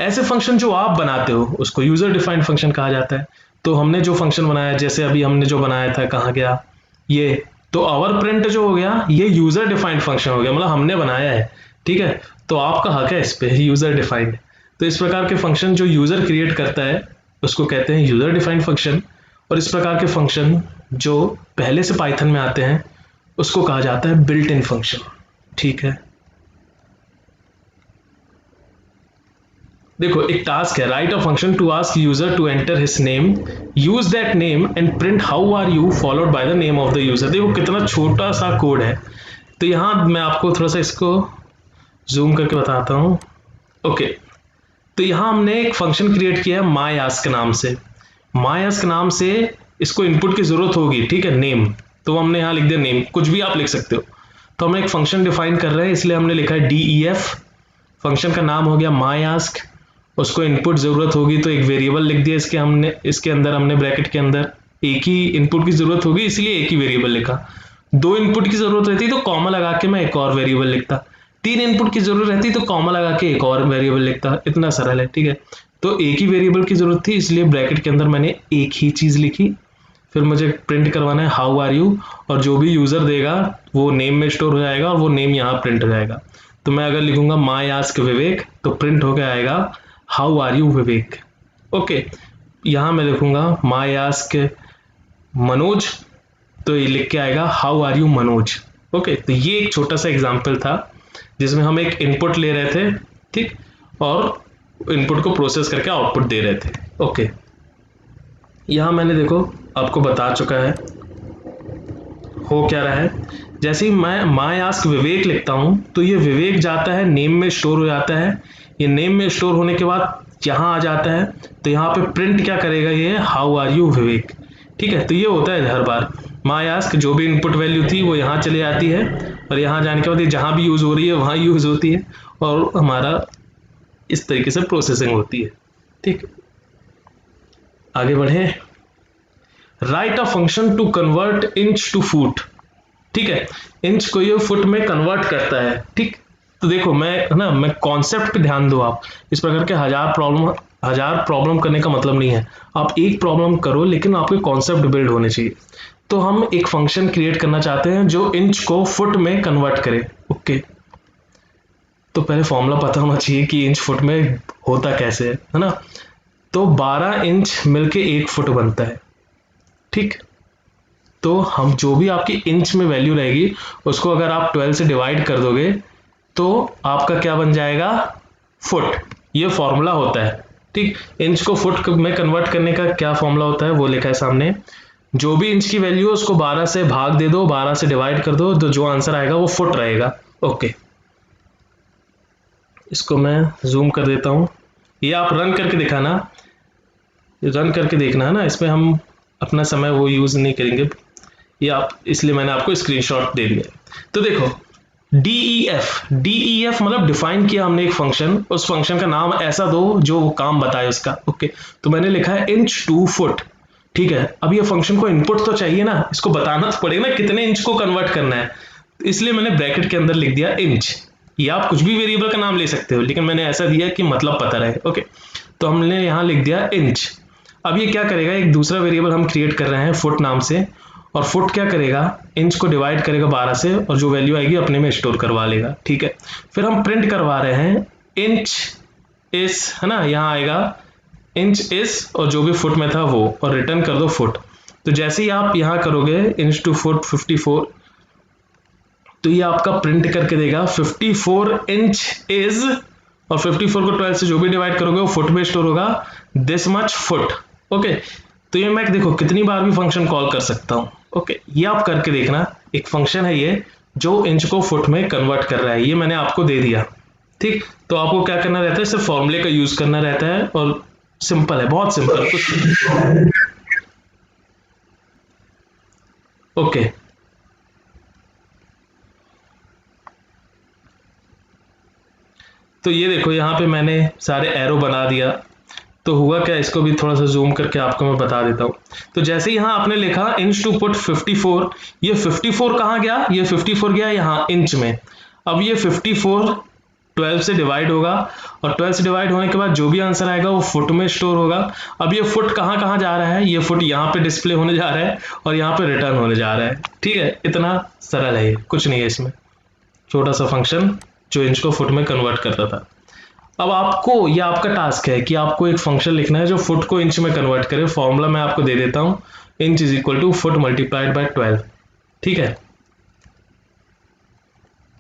ऐसे फंक्शन जो आप बनाते हो उसको यूजर डिफाइंड फंक्शन कहा जाता है। तो हमने जो फंक्शन बनाया, जैसे अभी हमने जो बनाया था, कहाँ गया ये, तो आवर प्रिंट जो हो गया ये यूजर डिफाइंड फंक्शन हो गया, मतलब हमने बनाया है, ठीक है। तो आपका हक है इस पे, यूजर डिफाइंड। तो इस प्रकार के फंक्शन जो यूजर क्रिएट करता है उसको कहते हैं यूजर डिफाइंड फंक्शन, और इस प्रकार के फंक्शन जो पहले से पाइथन में आते हैं उसको कहा जाता है बिल्ट इन फंक्शन, ठीक है। देखो एक टास्क है, write a function to ask user to enter his name, use that name and print how are you followed by the name of the user. देखो कितना छोटा सा कोड है। तो यहां मैं आपको थोड़ा सा इसको जूम करके बताता हूं, ओके। तो यहां हमने एक फंक्शन क्रिएट किया है माई आस्क नाम से, माई आस्क नाम से इसको इनपुट की जरूरत होगी, ठीक है, नेम, तो हमने यहां लिख दिया नेम, कुछ भी आप लिख सकते हो। तो हमने एक फंक्शन डिफाइन कर रहे हैं इसलिए हमने लिखा है DEF, फंक्शन का नाम हो गया माई आस्क, उसको इनपुट जरूरत होगी तो एक वेरिएबल लिख दिया इसके हमने, इसके अंदर हमने ब्रैकेट के अंदर एक ही इनपुट की जरूरत होगी इसलिए एक ही वेरिएबल लिखा। दो इनपुट की जरूरत रहती तो कॉमा लगा के मैं एक और वेरिएबल लिखता, तीन इनपुट की जरूरत रहती तो कॉमा लगा के एक और वेरिएबल लिखता, इतना सरल है, ठीक है। तो एक ही वेरिएबल की जरूरत थी इसलिए ब्रैकेट के अंदर मैंने एक ही चीज लिखी। फिर मुझे प्रिंट करवाना है हाउ आर यू, और जो भी यूजर देगा वो नेम में स्टोर हो जाएगा और वो नेम यहाँ प्रिंट हो जाएगा। तो मैं अगर लिखूंगा माई आस्क विवेक तो प्रिंट होकर आएगा how are you Vivek, okay. यहां मैं लिखूंगा माई आस्क मनोज तो ये लिख के आएगा how are you Manoj, okay. तो ये एक छोटा सा एग्जांपल था जिसमें हम एक इनपुट ले रहे थे, ठीक, और इनपुट को प्रोसेस करके आउटपुट दे रहे थे, ओके। यहां मैंने देखो आपको बता चुका है हो क्या रहा है। जैसे ही मैं माई आस्क विवेक लिखता हूं तो ये विवेक जाता है नेम में स्टोर हो जाता है, ये नेम में स्टोर होने के बाद यहाँ आ जाता है, तो यहाँ पे प्रिंट क्या करेगा ये हाउ आर यू विवेक, ठीक है। तो ये होता है हर बार, माई आस्क जो भी इनपुट वैल्यू थी वो यहाँ चली जाती है और यहाँ जाने के बाद ये जहाँ भी यूज हो रही है वहाँ यूज होती है, और हमारा इस तरीके से प्रोसेसिंग होती है। ठीक, आगे बढ़े। Write a function to convert inch to foot. ठीक है, इंच को ये फुट में कन्वर्ट करता है। ठीक, तो देखो मैं कॉन्सेप्ट पे ध्यान दो आप। इस प्रकार के हजार प्रॉब्लम करने का मतलब नहीं है, आप एक प्रॉब्लम करो लेकिन आपके कॉन्सेप्ट बिल्ड होने चाहिए। तो हम एक फंक्शन क्रिएट करना चाहते हैं जो इंच को फुट में कन्वर्ट करे। ओके, तो पहले फॉर्मूला पता होना चाहिए कि इंच फुट में होता कैसे है ना। तो 12 इंच मिलके 1 फुट बनता है। ठीक, तो हम जो भी आपकी इंच में वैल्यू रहेगी उसको अगर आप 12 से डिवाइड कर दोगे तो आपका क्या बन जाएगा, फुट। ये फॉर्मूला होता है। ठीक, इंच को फुट में कन्वर्ट करने का क्या फॉर्मूला होता है वो लिखा है सामने। जो भी इंच की वैल्यू है उसको 12 से भाग दे दो, 12 से डिवाइड कर दो, तो जो आंसर आएगा वो फुट रहेगा। ओके, इसको मैं जूम कर देता हूं। ये आप रन करके दिखाना, रन करके देखना है ना, इसमें हम अपना समय वो यूज नहीं करेंगे, ये आप, इसलिए मैंने आपको स्क्रीनशॉट दे दिया। तो देखो DEF मतलब डिफाइन किया हमने एक फंक्शन, उस फंक्शन का नाम ऐसा दो जो वो काम बताए उसका। ओके, तो मैंने लिखा है इंच टू फुट। ठीक है, अब ये फंक्शन को इनपुट तो चाहिए ना, इसको बताना तो पड़ेगा ना कितने इंच को कन्वर्ट करना है, इसलिए मैंने ब्रैकेट के अंदर लिख दिया इंच। या आप कुछ भी वेरिएबल का नाम ले सकते हो, लेकिन मैंने ऐसा दिया कि मतलब पता रहे। ओके, तो हमने यहाँ लिख दिया इंच। अब ये क्या करेगा, एक दूसरा वेरिएबल हम क्रिएट कर रहे हैं फुट नाम से, और फुट क्या करेगा, इंच को डिवाइड करेगा 12 से और जो वैल्यू आएगी अपने में स्टोर करवा लेगा। ठीक है, फिर हम प्रिंट करवा रहे हैं इंच इस, है ना, यहाँ आएगा इंच इस और जो भी फुट में था वो, और रिटर्न कर दो फुट। तो जैसे ही आप यहाँ करोगे इंच टू फुट 54, तो ये आपका प्रिंट करके देगा 54 इंच इज, और 54 को 12 से जो भी डिवाइड करोगे वो फुट में स्टोर होगा, दिस मच फुट। ओके, तो ये मैं देखो कितनी बार भी फंक्शन कॉल कर सकता हूं। ओके, ये आप करके देखना, एक फंक्शन है ये जो इंच को फुट में कन्वर्ट कर रहा है, ये मैंने आपको दे दिया। ठीक, तो आपको क्या करना रहता है, सिर्फ फॉर्मूले का यूज करना रहता है, और सिंपल है, बहुत सिंपल कुछ। ओके, तो ये देखो यहाँ पे मैंने सारे एरो बना दिया। तो हुआ क्या, इसको भी थोड़ा सा जूम करके आपको मैं बता देता हूँ। तो जैसे यहाँ आपने लिखा इंच टू पुट 54, ये 54 कहाँ गया, ये 54 गया यहाँ इंच में। अब ये 54 12 से डिवाइड होगा, और 12 से डिवाइड होने के बाद जो भी आंसर आएगा वो फुट में स्टोर होगा। अब ये फुट कहाँ कहाँ जा रहा है, ये फुट यहाँ पे डिस्प्ले होने जा रहा है और यहाँ पे रिटर्न होने जा रहा है। ठीक है, इतना सरल है, ये कुछ नहीं है इसमें, छोटा सा फंक्शन जो इंच को फुट में कन्वर्ट करता था। अब आपको, ये आपका टास्क है कि आपको एक फंक्शन लिखना है जो फुट को इंच में कन्वर्ट करे। फॉर्मूला मैं आपको दे देता हूं, inch is equal to foot multiplied by 12। ठीक है,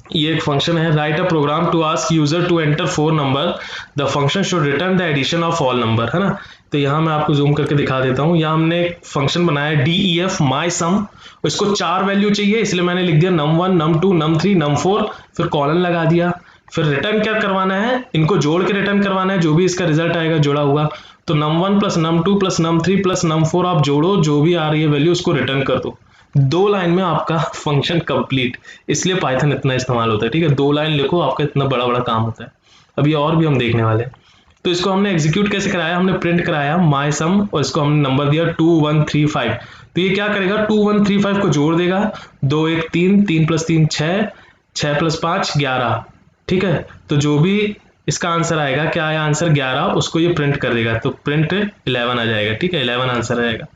ये एक फंक्शन है। Write a program to ask user to enter 4 number, the function should return the addition of all number, है ना। तो यहाँ मैं आपको जूम करके दिखा देता हूँ। यहाँ हमने एक फंक्शन बनाया DEF माई सम, इसको 4 वैल्यू चाहिए, इसलिए मैंने लिख दिया num1 num2 num3 num4, फिर कॉलन लगा दिया। फिर रिटर्न क्या करवाना है, इनको जोड़ के रिटर्न करवाना है, जो भी इसका रिजल्ट आएगा जोड़ा हुआ। तो num1 plus num2 plus num3 plus num4 आप जोड़ो, जो भी आ रही है वैल्यू उसको रिटर्न कर दो। 2 लाइन में आपका फंक्शन कंप्लीट, इसलिए पाइथन इतना इस्तेमाल होता है। ठीक है, 2 लाइन लिखो, आपका इतना बड़ा बड़ा काम होता है। अभी और भी हम देखने वाले हैं। तो इसको हमने एग्जीक्यूट कैसे कराया, हमने प्रिंट कराया माई सम और इसको हमने नंबर दिया 2135। तो ये क्या करेगा, 2135 को जोड़ देगा, 2 1 3, 3 प्लस 3 6, 6 प्लस 5 11। ठीक है, तो जो भी इसका आंसर आएगा, क्या आया आंसर 11, उसको ये प्रिंट कर देगा, तो प्रिंट 11 आ जाएगा। ठीक है, 11 आंसर आएगा।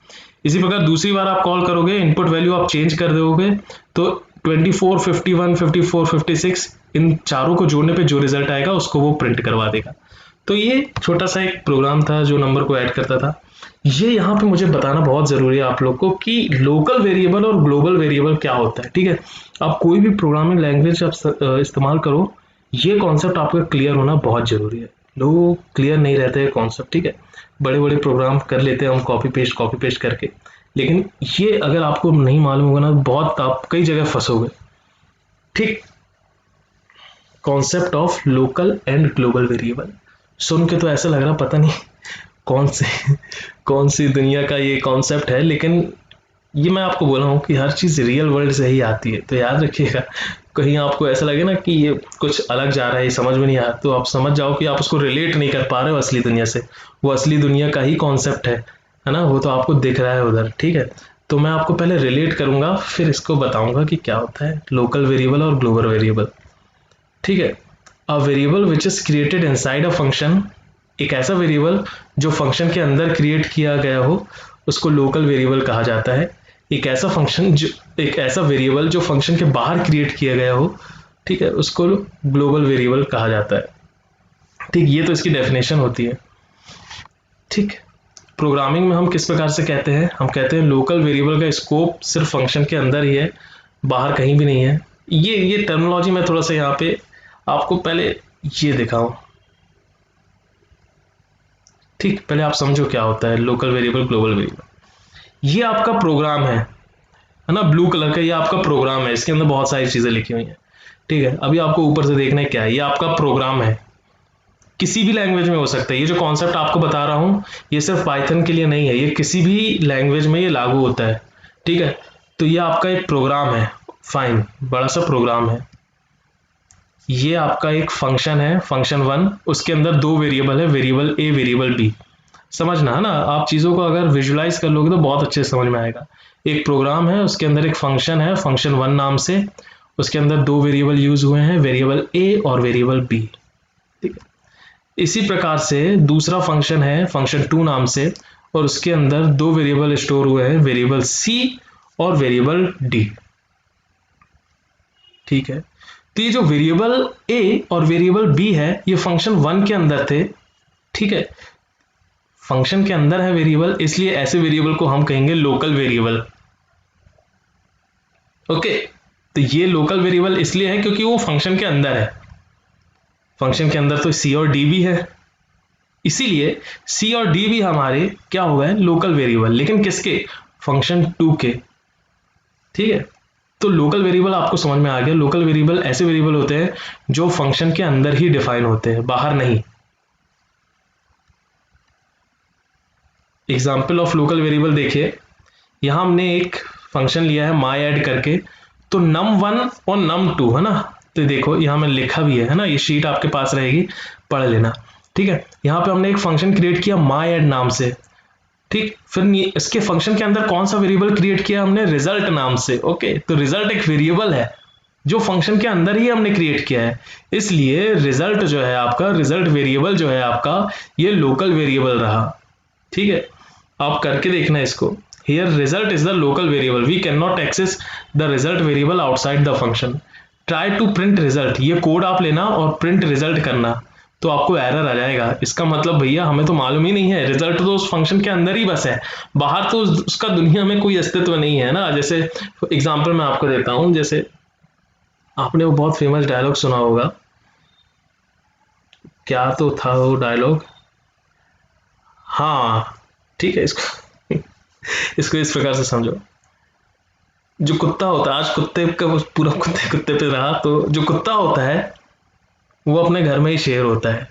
इसी प्रकार दूसरी बार आप कॉल करोगे, इनपुट वैल्यू आप चेंज कर दोगे, तो 24 51 54 56 इन चारों को जोड़ने पे जो रिजल्ट आएगा उसको वो प्रिंट करवा देगा। तो ये छोटा सा एक प्रोग्राम था जो नंबर को ऐड करता था। ये यहाँ पे मुझे बताना बहुत जरूरी है आप लोग को कि लोकल वेरिएबल और ग्लोबल वेरिएबल क्या होता है। ठीक है, आप कोई भी प्रोग्रामिंग लैंग्वेज आप इस्तेमाल करो, ये कॉन्सेप्ट आपका क्लियर होना बहुत जरूरी है। लोग क्लियर नहीं रहते हैं कॉन्सेप्ट। ठीक है, बड़े बड़े प्रोग्राम कर लेते हैं हम कॉपी पेस्ट करके, लेकिन ये अगर आपको नहीं मालूम होगा ना, बहुत आप कई जगह फंसोगे। ठीक, concept of local and global variable सुन के तो ऐसा लग रहा पता नहीं कौन सी दुनिया का ये कॉन्सेप्ट है, लेकिन ये मैं आपको बोल रहा हूँ कि हर चीज़ रियल वर्ल्ड से ही आती है, तो याद रखिएगा। कहीं आपको ऐसा लगे ना कि ये कुछ अलग जा रहा है, ये समझ में नहीं आ रहा, तो आप समझ जाओ कि आप उसको रिलेट नहीं कर पा रहे हो असली दुनिया से। वो असली दुनिया का ही कॉन्सेप्ट है ना, वो तो आपको दिख रहा है उधर, ठीक है। तो मैं आपको पहले रिलेट करूंगा, फिर इसको बताऊंगा कि क्या होता है लोकल वेरिएबल और ग्लोबल वेरिएबल, ठीक है। A variable which is created inside a function, एक ऐसा वेरिएबल जो फंक्शन के अंदर क्रिएट किया गया हो उसको लोकल वेरिएबल कहा जाता है। एक ऐसा वेरिएबल जो फंक्शन के बाहर क्रिएट किया गया हो, ठीक है, उसको ग्लोबल वेरिएबल कहा जाता है। ठीक, ये तो इसकी डेफिनेशन होती है। ठीक, प्रोग्रामिंग में हम किस प्रकार से कहते हैं, हम कहते हैं लोकल वेरिएबल का स्कोप सिर्फ फंक्शन के अंदर ही है, बाहर कहीं भी नहीं है। ये टर्मिनोलॉजी मैं थोड़ा सा यहाँ पे आपको पहले ये दिखाऊं। ठीक, पहले आप समझो क्या होता है लोकल वेरिएबल ग्लोबल वेरिएबल। ये आपका प्रोग्राम है ना, ब्लू कलर का, ये आपका प्रोग्राम है, इसके अंदर बहुत सारी चीजें लिखी हुई हैं, ठीक है। अभी आपको ऊपर से देखना है क्या है, ये आपका प्रोग्राम है, किसी भी लैंग्वेज में हो सकता है। ये जो कॉन्सेप्ट आपको बता रहा हूं ये सिर्फ पाइथन के लिए नहीं है, ये किसी भी लैंग्वेज में ये लागू होता है, ठीक है। तो ये आपका एक प्रोग्राम है, फाइन, बड़ा सा प्रोग्राम है। ये आपका एक फंक्शन है, फंक्शन वन, उसके अंदर दो वेरिएबल है, वेरिएबल ए वेरिएबल बी। समझना है ना, आप चीज़ों को अगर विजुलाइज कर लोगे तो बहुत अच्छे से समझ में आएगा। एक प्रोग्राम है, उसके अंदर एक फंक्शन है, फंक्शन वन नाम से, उसके अंदर दो वेरिएबल यूज हुए हैं, वेरिएबल ए और वेरिएबल बी, ठीक है। इसी प्रकार से दूसरा फंक्शन है, फंक्शन टू नाम से, और उसके अंदर दो वेरिएबल स्टोर हुए हैं, वेरिएबल सी और वेरिएबल डी, ठीक है। तो ये जो वेरिएबल ए और वेरिएबल बी है ये फंक्शन वन के अंदर थे, ठीक है। फंक्शन के अंदर है वेरिएबल, इसलिए ऐसे वेरिएबल को हम कहेंगे लोकल वेरिएबल। ओके, तो ये लोकल वेरिएबल इसलिए है क्योंकि वो फंक्शन के अंदर है, फंक्शन के अंदर तो सी और डी भी है, इसीलिए सी और डी भी हमारे क्या हो गए लोकल वेरिएबल, लेकिन किसके, फंक्शन टू के, ठीक है। तो लोकल वेरिएबल आपको समझ में आ गया। लोकल वेरिएबल ऐसे वेरिएबल होते हैं जो फंक्शन के अंदर ही डिफाइन होते हैं, बाहर नहीं। एग्जाम्पल ऑफ लोकल वेरिएबल देखिए, यहां हमने एक फंक्शन लिया है माई ऐड करके, तो नम वन और नम टू है ना, तो देखो यहां मैंने लिखा भी है ना, ये शीट आपके पास रहेगी, पढ़ लेना, ठीक है। यहां पे हमने एक फंक्शन क्रिएट किया माई ऐड नाम से, ठीक। फिर इसके फंक्शन के अंदर कौन सा वेरिएबल क्रिएट किया हमने, रिजल्ट नाम से, ओके। तो रिजल्ट एक वेरिएबल है जो फंक्शन के अंदर ही हमने क्रिएट किया है, इसलिए रिजल्ट जो है आपका, रिजल्ट वेरिएबल जो है आपका, ये लोकल वेरिएबल रहा, ठीक है। आप करके देखना इसको, here result is the local variable, we can not access the result variable outside the function, try to print result, ये कोड आप लेना और प्रिंट रिजल्ट करना, तो आपको एरर आ जाएगा। इसका मतलब भैया हमें तो मालूम ही नहीं है, रिजल्ट तो उस फंक्शन के अंदर ही बस है, बाहर तो उसका दुनिया में कोई अस्तित्व नहीं है ना। जैसे एग्जांपल मैं आपको देता हूं, जैसे आपने वो बहुत फेमस डायलॉग सुना होगा, क्या तो था वो डायलॉग, हाँ ठीक है, इसको इसको इस प्रकार से समझो, जो कुत्ता होता है, आज कुत्ते का पूरा कुत्ते कुत्ते पे रहा, तो जो कुत्ता होता है वो अपने घर में ही शेर होता है,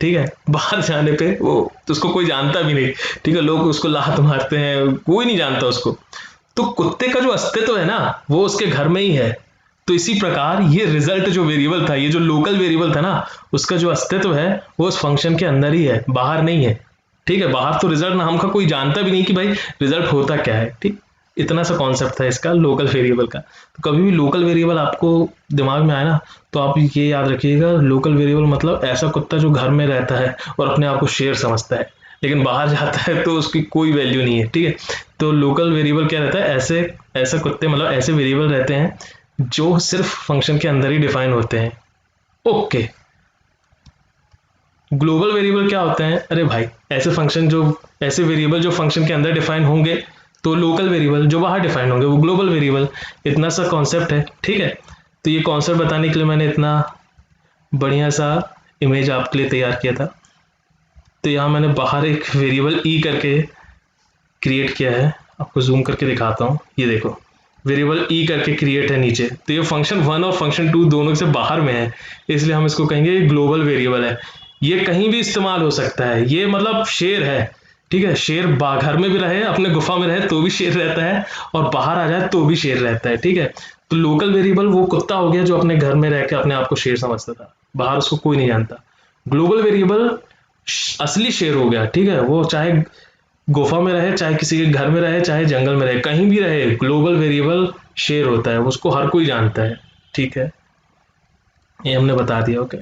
ठीक है। बाहर जाने पे वो तो उसको कोई जानता भी नहीं, ठीक है, लोग उसको लात मारते हैं, कोई नहीं जानता उसको। तो कुत्ते का जो अस्तित्व है ना वो उसके घर में ही है। तो इसी प्रकार ये रिजल्ट जो वेरिएबल था, ये जो लोकल वेरिएबल था ना, उसका जो अस्तित्व है वो उस फंक्शन के अंदर ही है, बाहर नहीं है, ठीक है। बाहर तो रिजल्ट नाम का कोई जानता भी नहीं कि भाई रिजल्ट होता क्या है, ठीक। इतना सा कॉन्सेप्ट था इसका लोकल वेरिएबल का। तो कभी भी लोकल वेरिएबल आपको दिमाग में आए ना, तो आप ये याद रखिएगा, लोकल वेरिएबल मतलब ऐसा कुत्ता जो घर में रहता है और अपने आप को शेर समझता है, लेकिन बाहर जाता है तो उसकी कोई वैल्यू नहीं है, ठीक है। तो लोकल वेरिएबल क्या रहता है, ऐसे ऐसे कुत्ते मतलब ऐसे वेरिएबल रहते हैं जो सिर्फ फंक्शन के अंदर ही डिफाइन होते हैं, ओके। ग्लोबल वेरिएबल क्या होते हैं, अरे भाई ऐसे वेरिएबल जो फंक्शन के अंदर डिफाइन होंगे, तो लोकल वेरिएबल जो बाहर डिफाइन होंगे वो ग्लोबल वेरिएबल। इतना सा कॉन्सेप्ट है, ठीक है। तो ये कॉन्सेप्ट बताने के लिए मैंने इतना बढ़िया सा इमेज आपके लिए तैयार किया था। तो यहाँ मैंने बाहर एक वेरिएबल ई करके क्रिएट किया है, आपको जूम करके दिखाता हूँ, ये देखो वेरिएबल ई करके क्रिएट है नीचे। तो ये फंक्शन वन और फंक्शन टू दोनों से बाहर में है, इसलिए हम इसको कहेंगे ग्लोबल वेरिएबल है। ये कहीं भी इस्तेमाल हो सकता है, ये मतलब शेर है, ठीक है, शेर घर में भी रहे, अपने गुफा में रहे तो भी शेर रहता है, और बाहर आ जाए तो भी शेर रहता है। ठीक है, तो लोकल वेरिएबल वो कुत्ता हो गया जो अपने घर में रह के अपने आप को शेर समझता था, बाहर उसको कोई नहीं जानता। ग्लोबल वेरिएबल असली शेर हो गया। ठीक है, वो चाहे गुफा में रहे, चाहे किसी के घर में रहे, चाहे जंगल में रहे, कहीं भी रहे, ग्लोबल वेरिएबल शेर होता है, उसको हर कोई जानता है। ठीक है, ये हमने बता दिया। ओके,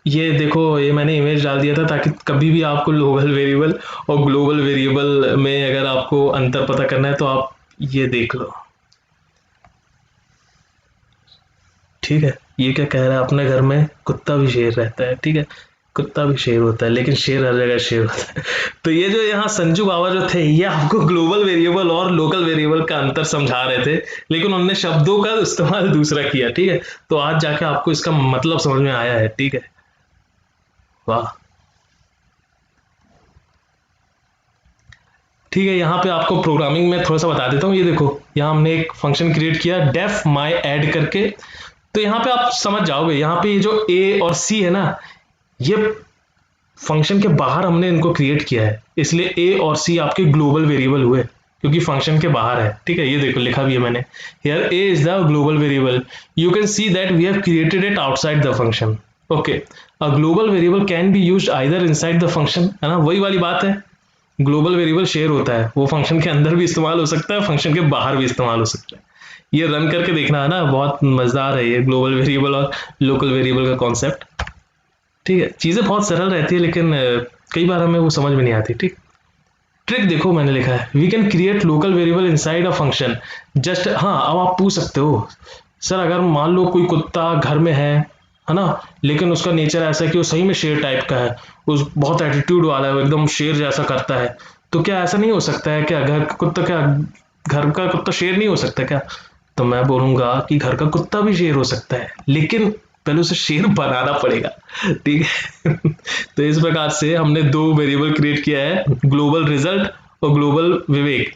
ये देखो, ये मैंने इमेज डाल दिया था ताकि कभी भी आपको लोकल वेरिएबल और ग्लोबल वेरिएबल में अगर आपको अंतर पता करना है तो आप ये देख लो। ठीक है, ये क्या कह रहा है, अपने घर में कुत्ता भी शेर रहता है। ठीक है, कुत्ता भी शेर होता है, लेकिन शेर हर जगह शेर होता है। तो ये जो यहाँ संजू बाबा जो थे, ये आपको ग्लोबल वेरिएबल और लोकल वेरिएबल का अंतर समझा रहे थे, लेकिन उन्होंने शब्दों का इस्तेमाल दूसरा किया। ठीक है, तो आज जाके आपको इसका मतलब समझ में आया है। ठीक है, वाह। ठीक है, यहाँ पे आपको प्रोग्रामिंग में थोड़ा सा बता देता हूँ। ये देखो, यहाँ हमने एक फंक्शन क्रिएट किया डेफ माई ऐड करके। तो यहाँ पे आप समझ जाओगे, यहाँ पे ये जो ए और सी है ना, ये फंक्शन के बाहर हमने इनको क्रिएट किया है, इसलिए ए और सी आपके ग्लोबल वेरिएबल हुए, क्योंकि फंक्शन के बाहर है। ठीक है, ये देखो लिखा भी है मैंने, here A is the global variable, you can see that we have created it outside the function. Okay, a global variable can be used either inside the function, है ना, वही वाली बात है। ग्लोबल वेरिएबल शेयर होता है, वो फंक्शन के अंदर भी इस्तेमाल हो सकता है, फंक्शन के बाहर भी इस्तेमाल हो सकता है। ये रन करके देखना है ना, बहुत मजेदार है ये ग्लोबल वेरिएबल और लोकल वेरिएबल का कॉन्सेप्ट। ठीक है, चीजें बहुत सरल रहती है, लेकिन कई बार हमें वो समझ में नहीं आती। ठीक, ट्रिक देखो मैंने लिखा है, we can create local variable inside a function just. हाँ, अब आप पूछ सकते हो, सर अगर मान लो कोई कुत्ता घर में है ना, लेकिन उसका नेचर ऐसा है कि वो सही में शेर टाइप का है, उस बहुत एटीट्यूड वाला है, वो एकदम शेर जैसा करता है, तो क्या ऐसा नहीं हो सकता है क्या, घर का कुत्ता, क्या घर का कुत्ता शेर नहीं हो सकता क्या? तो मैं बोलूंगा कि घर का कुत्ता भी शेर हो सकता है, लेकिन पहले उसे शेर बनाना पड़ेगा। ठीक है। तो इस प्रकार से हमने दो वेरिएबल क्रिएट किया है, ग्लोबल रिजल्ट और ग्लोबल विवेक।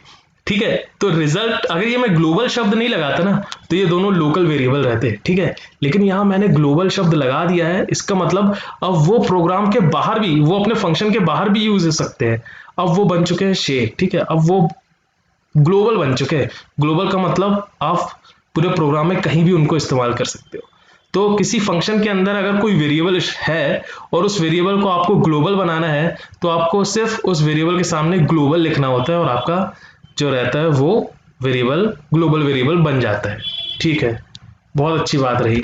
ठीक है, तो रिजल्ट, अगर ये मैं ग्लोबल शब्द नहीं लगाता ना, तो ये दोनों लोकल वेरिएबल रहते। ठीक है, लेकिन यहां मैंने ग्लोबल शब्द लगा दिया है, इसका मतलब अब वो प्रोग्राम के बाहर भी, वो अपने फंक्शन के बाहर भी यूज हो सकते हैं। अब वो बन चुके हैं शेर। ठीक है, अब वो ग्लोबल बन चुके हैं। ग्लोबल का मतलब आप पूरे प्रोग्राम में कहीं भी उनको इस्तेमाल कर सकते हो। तो किसी फंक्शन के अंदर अगर कोई वेरिएबल है और उस वेरिएबल को आपको ग्लोबल बनाना है, तो आपको सिर्फ उस वेरिएबल के सामने ग्लोबल लिखना होता है, और आपका जो रहता है वो वेरिएबल ग्लोबल वेरिएबल बन जाता है। ठीक है, बहुत अच्छी बात रही।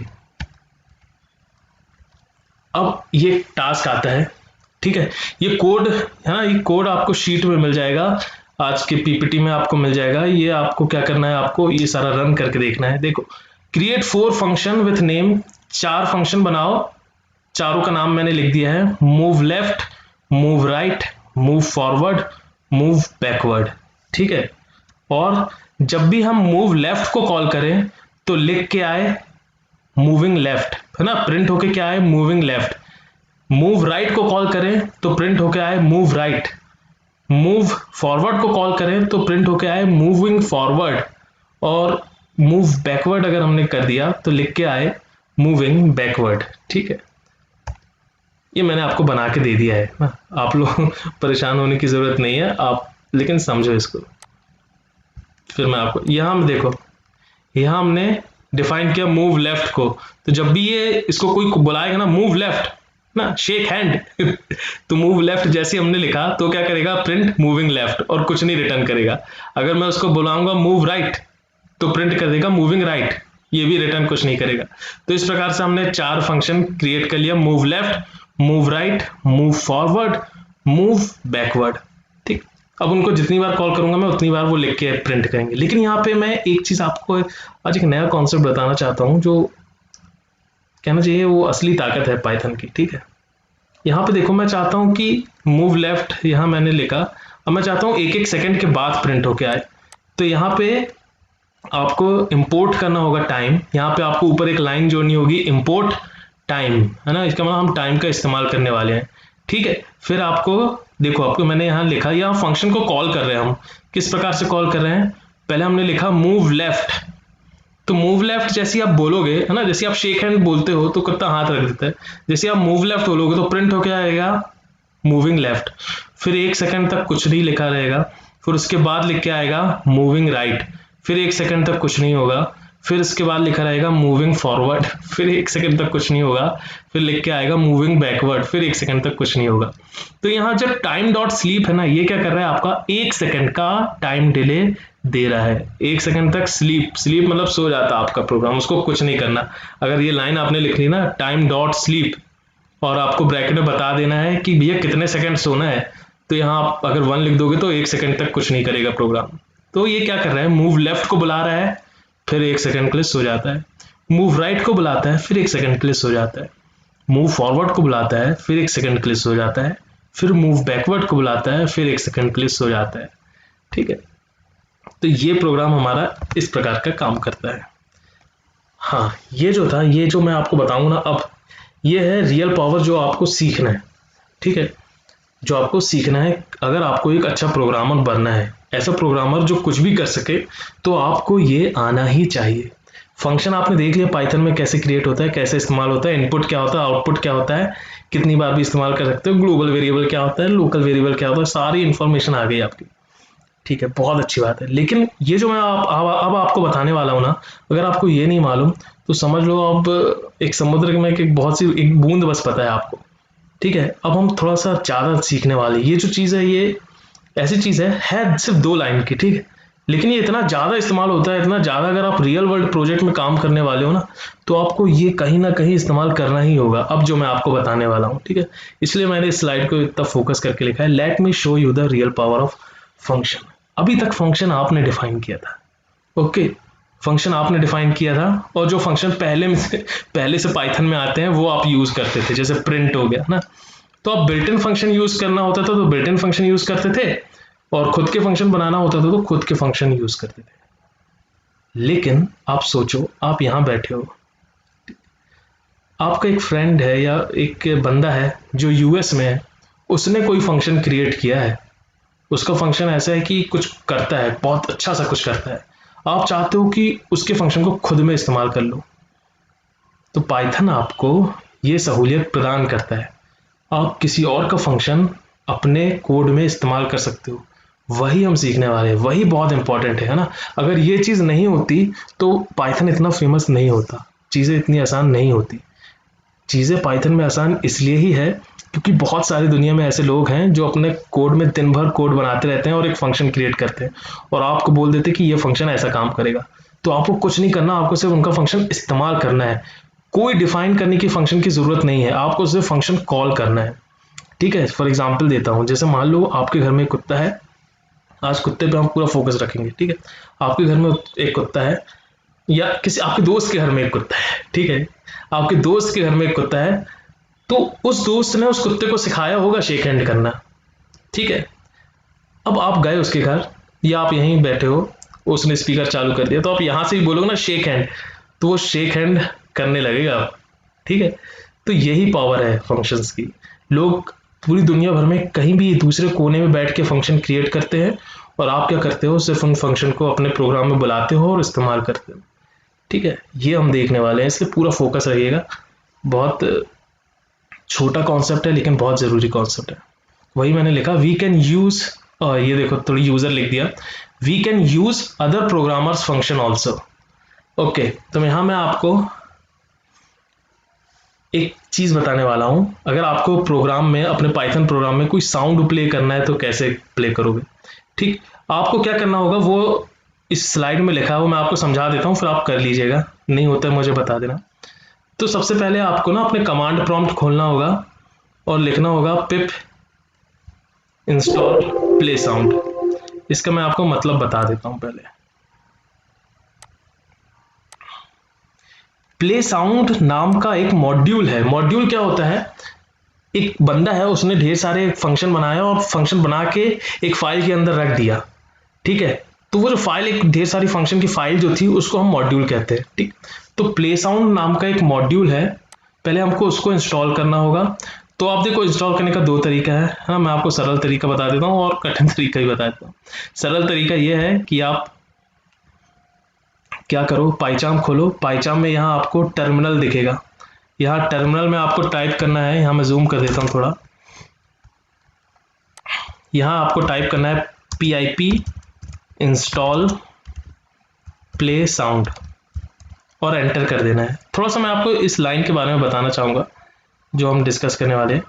अब ये टास्क आता है। ठीक है, ये कोड है ना, ये कोड आपको शीट में मिल जाएगा, आज के पीपीटी में आपको मिल जाएगा। ये आपको क्या करना है, आपको ये सारा रन करके देखना है। देखो, create 4 function with name, 4 function बनाओ, चारों का नाम मैंने लिख दिया है, move left, move right, move forward, move backward. ठीक है, और जब भी हम मूव लेफ्ट को कॉल करें तो लिख के आए मूविंग लेफ्ट, है ना, प्रिंट होके क्या आए, मूविंग लेफ्ट। मूव राइट को कॉल करें तो प्रिंट होके आए मूव राइट। मूव फॉरवर्ड को कॉल करें तो प्रिंट होके आए मूविंग फॉरवर्ड। और मूव बैकवर्ड अगर हमने कर दिया तो लिख के आए मूविंग बैकवर्ड। ठीक है, ये मैंने आपको बना के दे दिया है ना, आप लोग परेशान होने की जरूरत नहीं है, आप लेकिन समझो इसको। फिर मैं आपको यहां देखो, यहां हमने डिफाइन किया मूव लेफ्ट को, तो जब भी ये इसको कोई बुलाएगा ना, मूव लेफ्ट ना, शेक हैंड तो मूव लेफ्ट जैसे हमने लिखा तो क्या करेगा, प्रिंट मूविंग लेफ्ट, और कुछ नहीं रिटर्न करेगा। अगर मैं उसको बुलाऊंगा मूव राइट तो प्रिंट कर देगा मूविंग राइट, ये भी रिटर्न कुछ नहीं करेगा। तो इस प्रकार से हमने 4 फंक्शन क्रिएट कर लिया, move left, move right, move forward, move backward. ठीक, अब उनको जितनी बार कॉल करूंगा मैं उतनी बार वो लिख के प्रिंट करेंगे। लेकिन यहाँ पे मैं एक चीज आपको आज एक नया कॉन्सेप्ट बताना चाहता हूँ, जो कहना चाहिए वो असली ताकत है पाइथन की। ठीक है, यहाँ पे देखो, मैं चाहता हूँ कि मूव लेफ्ट यहाँ मैंने लिखा, अब मैं चाहता हूँ 1-1 सेकंड के बाद प्रिंट होके आए। तो यहाँ पे आपको इंपोर्ट करना होगा टाइम, यहाँ पे आपको ऊपर एक लाइन जोड़नी होगी, इंपोर्ट टाइम, है ना, इसका मतलब हम टाइम का इस्तेमाल करने वाले हैं। ठीक है, फिर आपको देखो, आपको मैंने यहाँ लिखा, यहाँ फंक्शन को कॉल कर रहे हैं हम, किस प्रकार से कॉल कर रहे हैं, पहले हमने लिखा मूव लेफ्ट। तो मूव लेफ्ट जैसे आप बोलोगे, है ना, जैसे आप शेक हैंड बोलते हो तो कुत्ता हाथ रख देता है, जैसे आप मूव लेफ्ट बोलोगे तो प्रिंट होके आएगा मूविंग लेफ्ट, फिर 1 सेकंड तक कुछ नहीं लिखा रहेगा, फिर उसके बाद लिख के आएगा मूविंग राइट, फिर 1 सेकंड तक कुछ नहीं होगा, फिर इसके बाद लिखा रहेगा मूविंग फॉरवर्ड, फिर 1 सेकंड तक कुछ नहीं होगा, फिर लिख के आएगा मूविंग बैकवर्ड, फिर 1 सेकंड तक कुछ नहीं होगा। तो यहाँ जो टाइम डॉट स्लीप है ना, ये क्या कर रहा है, आपका 1 सेकंड का टाइम डिले दे रहा है। 1 सेकंड तक स्लीप, स्लीप मतलब सो जाता है आपका प्रोग्राम, उसको कुछ नहीं करना। अगर ये लाइन आपने लिख ली ना, टाइम डॉट स्लीप, और आपको ब्रैकेट में बता देना है कि भैया कितने सेकंड सोना है, तो यहाँ आप अगर 1 लिख दोगे तो 1 सेकंड तक कुछ नहीं करेगा प्रोग्राम। तो ये क्या कर रहा है, मूव लेफ्ट को बुला रहा है, फिर 1 सेकंड के लिए सो जाता है, मूव राइट को बुलाता है, फिर 1 सेकंड के लिए सो जाता है, मूव फॉरवर्ड को बुलाता है, फिर 1 सेकंड के लिए सो जाता है, फिर मूव बैकवर्ड को बुलाता है, फिर 1 सेकंड के लिए सो जाता है। ठीक है, तो ये प्रोग्राम हमारा इस प्रकार का काम करता है। हाँ, ये जो था, ये जो मैं आपको बताऊंगा ना अब, ये है रियल पावर जो आपको सीखना है। ठीक है, जो आपको सीखना है, अगर आपको एक अच्छा प्रोग्रामर बनना है, ऐसा प्रोग्रामर जो कुछ भी कर सके, तो आपको ये आना ही चाहिए। फंक्शन आपने देख लिया पाइथन में कैसे क्रिएट होता है, कैसे इस्तेमाल होता है, इनपुट क्या होता है, आउटपुट क्या होता है, कितनी बार भी इस्तेमाल कर सकते हो, ग्लोबल वेरिएबल क्या होता है, लोकल वेरिएबल क्या होता है, सारी इंफॉर्मेशन आ गई आपकी। ठीक है, बहुत अच्छी बात है। लेकिन ये जो मैं अब आपको बताने वाला हूँ ना, अगर आपको ये नहीं मालूम तो समझ लो अब एक समुद्र में एक बहुत सी एक बूंद बस पता है आपको। ठीक है, अब हम थोड़ा सा ज़्यादा सीखने वाले। ये जो चीज़ है, ये ऐसी चीज़ है सिर्फ 2 लाइन की। ठीक है, लेकिन ये इतना ज़्यादा इस्तेमाल होता है, इतना ज़्यादा, अगर आप रियल वर्ल्ड प्रोजेक्ट में काम करने वाले हो ना, तो आपको ये कहीं ना कहीं इस्तेमाल करना ही होगा, अब जो मैं आपको बताने वाला हूँ। ठीक है, इसलिए मैंने इस स्लाइड को इतना फोकस करके लिखा है, let me show you the real power of function. अभी तक फंक्शन आपने डिफाइन किया था। ओके, फंक्शन आपने डिफाइन किया था, और जो फंक्शन पहले से पाइथन में आते हैं वो आप यूज करते थे, जैसे प्रिंट हो गया ना, तो आप बिल्ट इन फंक्शन यूज करना होता था तो बिल्ट इन फंक्शन यूज करते थे, और खुद के फंक्शन बनाना होता था तो खुद के फंक्शन यूज करते थे। लेकिन आप सोचो, आप यहां बैठे हो, आपका एक फ्रेंड है या एक बंदा है जो यूएस में है, उसने कोई फंक्शन क्रिएट किया है, उसका फंक्शन ऐसा है कि कुछ करता है, बहुत अच्छा सा कुछ करता है, आप चाहते हो कि उसके फंक्शन को खुद में इस्तेमाल कर लो, तो पाइथन आपको ये सहूलियत प्रदान करता है, आप किसी और का फंक्शन अपने कोड में इस्तेमाल कर सकते हो। वही हम सीखने वाले हैं, वही बहुत इंपॉर्टेंट है ना। अगर ये चीज़ नहीं होती तो पाइथन इतना फेमस नहीं होता, चीज़ें इतनी आसान नहीं होती। चीज़ें पाइथन में आसान इसलिए ही है क्योंकि बहुत सारी दुनिया में ऐसे लोग हैं जो अपने कोड में दिन भर कोड बनाते रहते हैं और एक फंक्शन क्रिएट करते हैं, और आपको बोल देते हैं कि ये फंक्शन ऐसा काम करेगा, तो आपको कुछ नहीं करना, आपको सिर्फ उनका फंक्शन इस्तेमाल करना है। कोई डिफाइन करने की फंक्शन की जरूरत नहीं है, आपको सिर्फ फंक्शन कॉल करना है। ठीक है, फॉर एग्जाम्पल देता हूँ, जैसे मान लो आपके घर में एक कुत्ता है, आज कुत्ते पे हम पूरा फोकस रखेंगे। ठीक है, आपके घर में एक कुत्ता है, या किसी आपके दोस्त के घर में एक कुत्ता है। ठीक है, आपके दोस्त के घर में एक कुत्ता है, तो उस दोस्त ने उस कुत्ते को सिखाया होगा शेक हैंड करना। ठीक है, अब आप गए उसके घर, या आप यहीं बैठे हो, उसने स्पीकर चालू कर दिया, तो आप यहां से ही बोलोगे ना शेक हैंड, तो वो शेक हैंड करने लगेगा। ठीक है, तो यही पावर है फंक्शंस की। लोग पूरी दुनिया भर में कहीं भी दूसरे कोने में बैठ के फंक्शन क्रिएट करते हैं, और आप क्या करते हो, सिर्फ उन फंक्शन को अपने प्रोग्राम में बुलाते हो और इस्तेमाल करते हो। ठीक है, ये हम देखने वाले हैं, इसलिए पूरा फोकस रहिएगा। बहुत छोटा कॉन्सेप्ट है लेकिन बहुत ज़रूरी कॉन्सेप्ट है। वही मैंने लिखा, वी कैन यूज, और ये देखो थोड़ी यूजर लिख दिया, we can use other programmers function also. Okay, तो यहाँ मैं आपको एक चीज बताने वाला हूं, अगर आपको प्रोग्राम में, अपने पाइथन प्रोग्राम में कोई साउंड प्ले करना है तो कैसे प्ले करोगे। ठीक, आपको क्या करना होगा वो इस स्लाइड में लिखा है, वो मैं आपको समझा देता हूं, फिर आप कर लीजिएगा, नहीं होता है मुझे बता देना। तो सबसे पहले आपको ना अपने कमांड प्रॉम्प्ट खोलना होगा और लिखना होगा पिप इंस्टॉल प्ले साउंड। इसका मैं आपको मतलब बता देता हूं पहले। प्ले साउंड नाम का एक मॉड्यूल है। मॉड्यूल क्या होता है, एक बंदा है, उसने ढेर सारे फंक्शन बनाया और फंक्शन बना के एक फाइल के अंदर रख दिया। ठीक है, तो वो जो फाइल, एक ढेर सारी फंक्शन की फाइल जो थी, उसको हम मॉड्यूल कहते हैं। ठीक, तो प्ले साउंड नाम का एक मॉड्यूल है, पहले हमको उसको इंस्टॉल करना होगा। तो आप देखो, इंस्टॉल करने का 2 तरीका है ना, मैं आपको सरल तरीका बता देता हूँ और कठिन तरीका भी बता देता हूँ। सरल तरीका यह है कि आप क्या करो, पाइचाम खोलो, पाइचाम में यहाँ आपको टर्मिनल दिखेगा, यहाँ टर्मिनल में आपको टाइप करना है, यहाँ मैं जूम कर देता हूँ थोड़ा, यहाँ आपको टाइप करना है pip इंस्टॉल प्ले साउंड और एंटर कर देना है। थोड़ा सा मैं आपको इस लाइन के बारे में बताना चाहूँगा जो हम डिस्कस करने वाले हैं।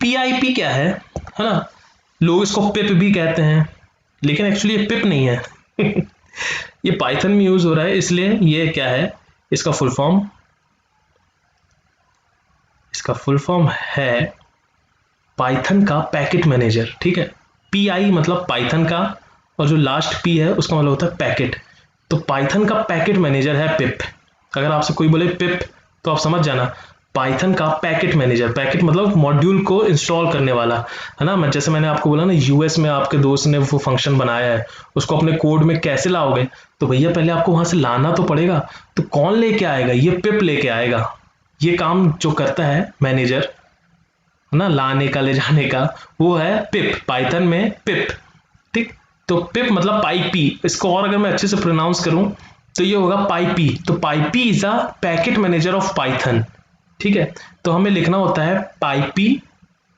PIP क्या है ना, लोग इसको पिप भी कहते हैं, लेकिन एक्चुअली ये पिप नहीं है ये पाइथन में यूज हो रहा है, इसलिए ये क्या है, इसका फुल फॉर्म है पाइथन का पैकेट मैनेजर। ठीक है, PI मतलब पाइथन का, और जो लास्ट P है उसका मतलब होता है पैकेट। तो पाइथन का पैकेट मैनेजर है पिप। अगर आपसे कोई बोले पिप तो आप समझ जाना पाइथन का पैकेट मैनेजर। पैकेट मतलब मॉड्यूल को इंस्टॉल करने वाला, है ना। जैसे मैंने आपको बोला ना, यूएस में आपके दोस्त ने वो फंक्शन बनाया है, उसको अपने कोड में कैसे लाओगे, तो भैया पहले आपको वहां से लाना तो पड़ेगा। तो कौन लेके आएगा, ये पिप लेके आएगा। ये काम जो करता है मैनेजर, है ना, लाने का ले जाने का, वो है पिप, पाइथन में पिप। ठीक, तो पिप मतलब पाईपी। इसको और अगर मैं अच्छे से प्रोनाउंस करूं तो ये होगा पाईपी। तो pip is a package manager of Python. ठीक है, तो हमें लिखना होता है पाईपी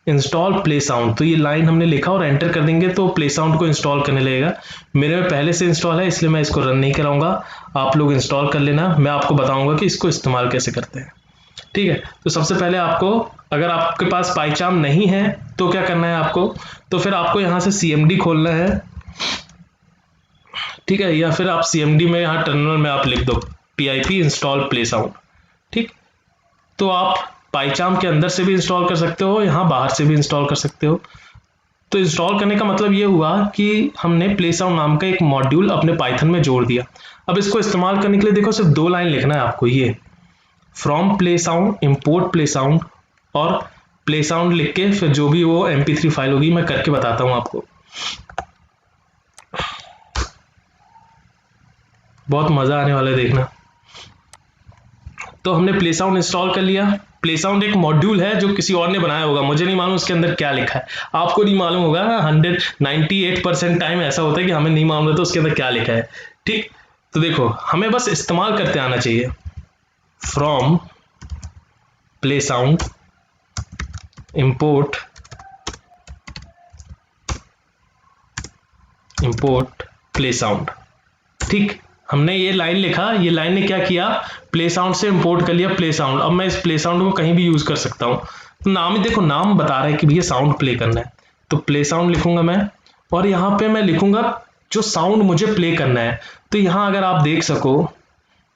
इंस्टॉल प्ले साउंड। तो ये लाइन हमने लिखा और एंटर कर देंगे तो प्ले साउंड को इंस्टॉल करने लगेगा। मेरे में पहले से इंस्टॉल है, इसलिए मैं इसको रन नहीं कराऊंगा, आप लोग इंस्टॉल कर लेना। मैं आपको बताऊंगा कि इसको इस्तेमाल कैसे करते हैं। ठीक है, तो सबसे पहले आपको, अगर आपके पास पाइचाम नहीं है तो क्या करना है आपको, तो फिर आपको यहाँ से CMD खोलना है। ठीक है, या फिर आप CMD में यहाँ टर्मिनल में आप लिख दो PIP इंस्टॉल प्ले साउंड। ठीक, तो आप पाइचाम के अंदर से भी इंस्टॉल कर सकते हो, यहाँ बाहर से भी इंस्टॉल कर सकते हो। तो इंस्टॉल करने का मतलब ये हुआ कि हमने प्ले साउंड नाम का एक मॉड्यूल अपने पाइथन में जोड़ दिया। अब इसको इस्तेमाल करने के लिए देखो, सिर्फ 2 लाइन लिखना है आपको, ये from play sound import play sound, और प्ले साउंड लिख के फिर जो भी वो MP3 फाइल होगी, मैं करके बताता हूँ आपको, बहुत मजा आने वाला है देखना। तो हमने प्ले साउंड इंस्टॉल कर लिया। प्ले साउंड एक मॉड्यूल है जो किसी और ने बनाया होगा, मुझे नहीं मालूम उसके अंदर क्या लिखा है, आपको नहीं मालूम होगा। 198% टाइम ऐसा होता है कि हमें नहीं मालूम रहता उसके अंदर क्या लिखा है। ठीक, तो देखो हमें बस इस्तेमाल करते आना चाहिए। From play sound import play sound. ठीक, हमने ये लाइन लिखा, ये लाइन ने क्या किया, प्ले साउंड से इंपोर्ट कर लिया प्ले साउंड। अब मैं इस प्ले साउंड को कहीं भी यूज कर सकता हूँ। तो नाम ही देखो, नाम बता रहा है कि भैया साउंड प्ले करना है, तो प्ले साउंड लिखूंगा मैं, और यहाँ पे मैं लिखूंगा जो साउंड मुझे प्ले करना है। तो यहाँ अगर आप देख सको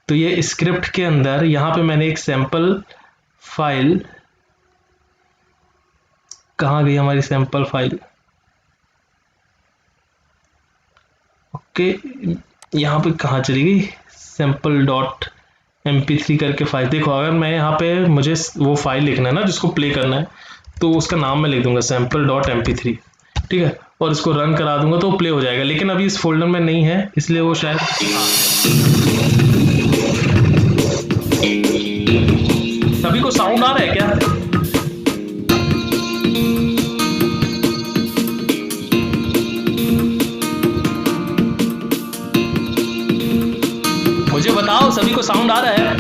तो ये स्क्रिप्ट के अंदर यहाँ पे मैंने एक सैंपल फाइल, कहाँ गई हमारी सैंपल फाइल, ओके यहाँ पे कहाँ चली गई, sample.mp3 करके फाइल। देखो अगर मैं यहाँ पे, मुझे वो फाइल लिखना है ना जिसको प्ले करना है, तो उसका नाम मैं लिख दूंगा sample.mp3। ठीक है, और इसको रन करा दूंगा तो प्ले हो जाएगा, लेकिन अभी इस फोल्डर में नहीं है, इसलिए वो शायद सभी को साउंड आ रहा है क्या? मुझे बताओ सभी को साउंड आ रहा है?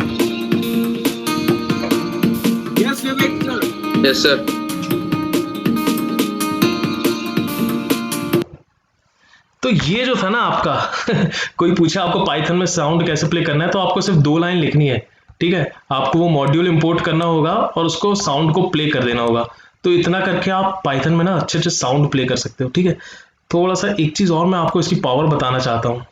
Yes sir. तो ये जो था ना आपका कोई पूछा आपको पाइथन में साउंड कैसे प्ले करना है, तो आपको सिर्फ 2 लाइन लिखनी है। ठीक है, आपको वो मॉड्यूल इंपोर्ट करना होगा और उसको साउंड को प्ले कर देना होगा। तो इतना करके आप पाइथन में ना अच्छे अच्छे साउंड प्ले कर सकते हो। ठीक है, थोड़ा सा एक चीज और मैं आपको इसकी पावर बताना चाहता हूँ।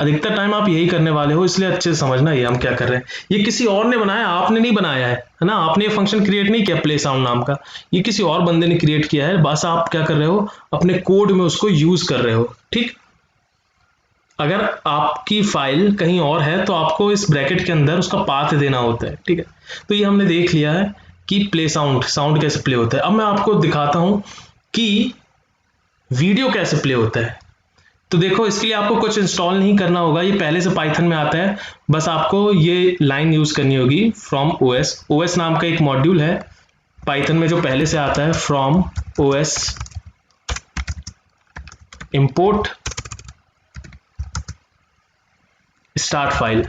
अधिकतर टाइम आप यही करने वाले हो, इसलिए अच्छे से समझना ये हम क्या कर रहे हैं। ये किसी और ने बनाया, आपने नहीं बनाया है ना। आपने ये फंक्शन क्रिएट नहीं किया प्ले साउंड नाम का, ये किसी और बंदे ने क्रिएट किया है। बस आप क्या कर रहे हो, अपने कोड में उसको यूज कर रहे हो। ठीक, अगर आपकी फाइल कहीं और है तो आपको इस ब्रैकेट के अंदर उसका पाथ देना होता है। ठीक है, तो ये हमने देख लिया है कि प्ले साउंड कैसे प्ले होता है। अब मैं आपको दिखाता हूं कि वीडियो कैसे प्ले होता है। तो देखो, इसके लिए आपको कुछ इंस्टॉल नहीं करना होगा, ये पहले से पाइथन में आता है। बस आपको ये लाइन यूज करनी होगी, फ्रॉम ओएस नाम का एक मॉड्यूल है पाइथन में जो पहले से आता है, from OS import start file.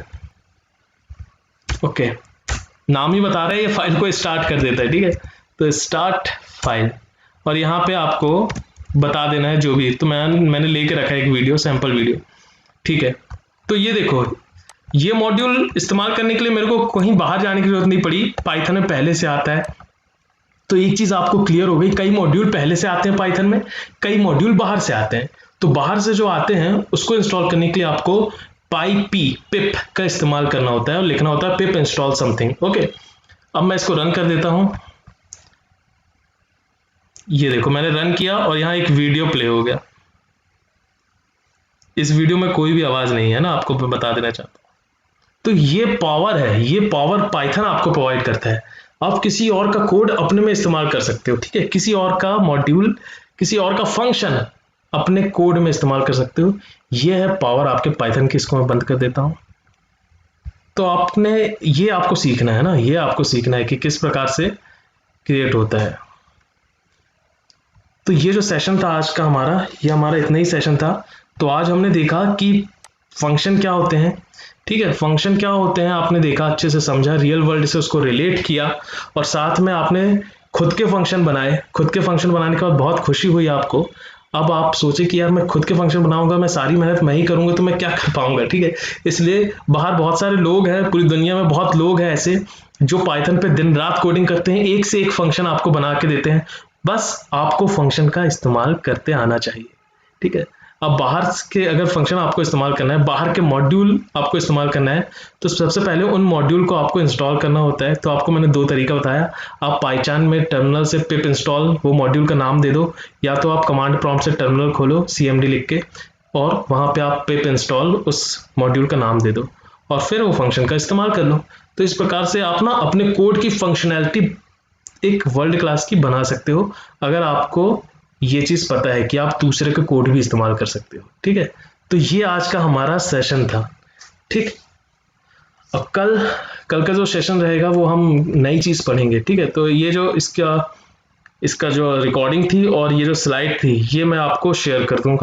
Okay, नाम ही बता रहा है, ये फाइल को स्टार्ट कर देता है। ठीक है, तो स्टार्ट फाइल। और यहाँ पे आपको बता देना है जो भी। तो मैंने लेके रखा है एक वीडियो, सैंपल वीडियो, ठीक है। तो ये देखो, ये मॉड्यूल इस्तेमाल करने के लिए मेरे को कहीं बाहर जाने की जरूरत नहीं पड़ी, पाइथन में पहले से आता है। तो एक चीज आपको क्लियर हो गई, कई मॉड्यूल पहले से आते हैं पाइथन में, कई मॉड्यूल बाहर से आते हैं। तो बाहर से जो आते हैं उसको इंस्टॉल करने के लिए आपको पिप का इस्तेमाल करना होता है और लिखना होता है पिप इंस्टॉल समथिंग। ओके, अब मैं इसको रन कर देता हूं। ये देखो मैंने रन किया और यहाँ एक वीडियो प्ले हो गया। इस वीडियो में कोई भी आवाज नहीं है ना, आपको मैं बता देना चाहता हूं। तो ये पावर है, ये पावर पाइथन आपको प्रोवाइड करता है। आप किसी और का कोड अपने में इस्तेमाल कर सकते हो, ठीक है, किसी और का मॉड्यूल, किसी और का फंक्शन अपने कोड में इस्तेमाल कर सकते हो। ये है पावर आपके पाइथन की। इसको मैं बंद कर देता हूं। तो ये आपको सीखना है ना, ये आपको सीखना है कि किस प्रकार से क्रिएट होता है। तो ये जो सेशन था आज का हमारा, ये हमारा इतना ही सेशन था। तो आज हमने देखा कि फंक्शन क्या होते हैं, ठीक है, फंक्शन क्या होते हैं आपने देखा, अच्छे से समझा, रियल वर्ल्ड से उसको रिलेट किया और साथ में आपने खुद के फंक्शन बनाए। खुद के फंक्शन बनाने के बाद बहुत खुशी हुई आपको। अब आप सोचे कि यार मैं खुद के फंक्शन बनाऊंगा, मैं सारी मेहनत मैं ही करूंगा तो मैं क्या कर पाऊंगा, ठीक है। इसलिए बाहर बहुत सारे लोग हैं, पूरी दुनिया में बहुत लोग हैं ऐसे जो पाइथन पे दिन रात कोडिंग करते हैं, एक से एक फंक्शन आपको बना के देते हैं। बस आपको फंक्शन का इस्तेमाल करते आना चाहिए, ठीक है। अब बाहर के अगर फंक्शन आपको इस्तेमाल करना है, बाहर के मॉड्यूल आपको इस्तेमाल करना है, तो सबसे पहले उन मॉड्यूल को आपको इंस्टॉल करना होता है। तो आपको मैंने दो तरीका बताया। आप पाइथन में टर्मिनल से पिप इंस्टॉल, वो मॉड्यूल का नाम दे दो, या तो आप कमांड प्रॉम्प्ट से टर्मिनल खोलो cmd लिख के और वहां पे आप पिप इंस्टॉल उस मॉड्यूल का नाम दे दो और फिर वो फंक्शन का इस्तेमाल कर लो। तो इस प्रकार से आप ना अपने कोड की फंक्शनैलिटी एक वर्ल्ड क्लास की बना सकते हो, अगर आपको ये चीज पता है कि आप दूसरे के कोड भी इस्तेमाल कर सकते हो, ठीक है। तो ये आज का हमारा सेशन था, ठीक। अब कल का जो सेशन रहेगा वो हम नई चीज पढ़ेंगे, ठीक है। तो ये जो इसका जो रिकॉर्डिंग थी और ये जो स्लाइड थी, ये मैं आपको शेयर कर दूंगा।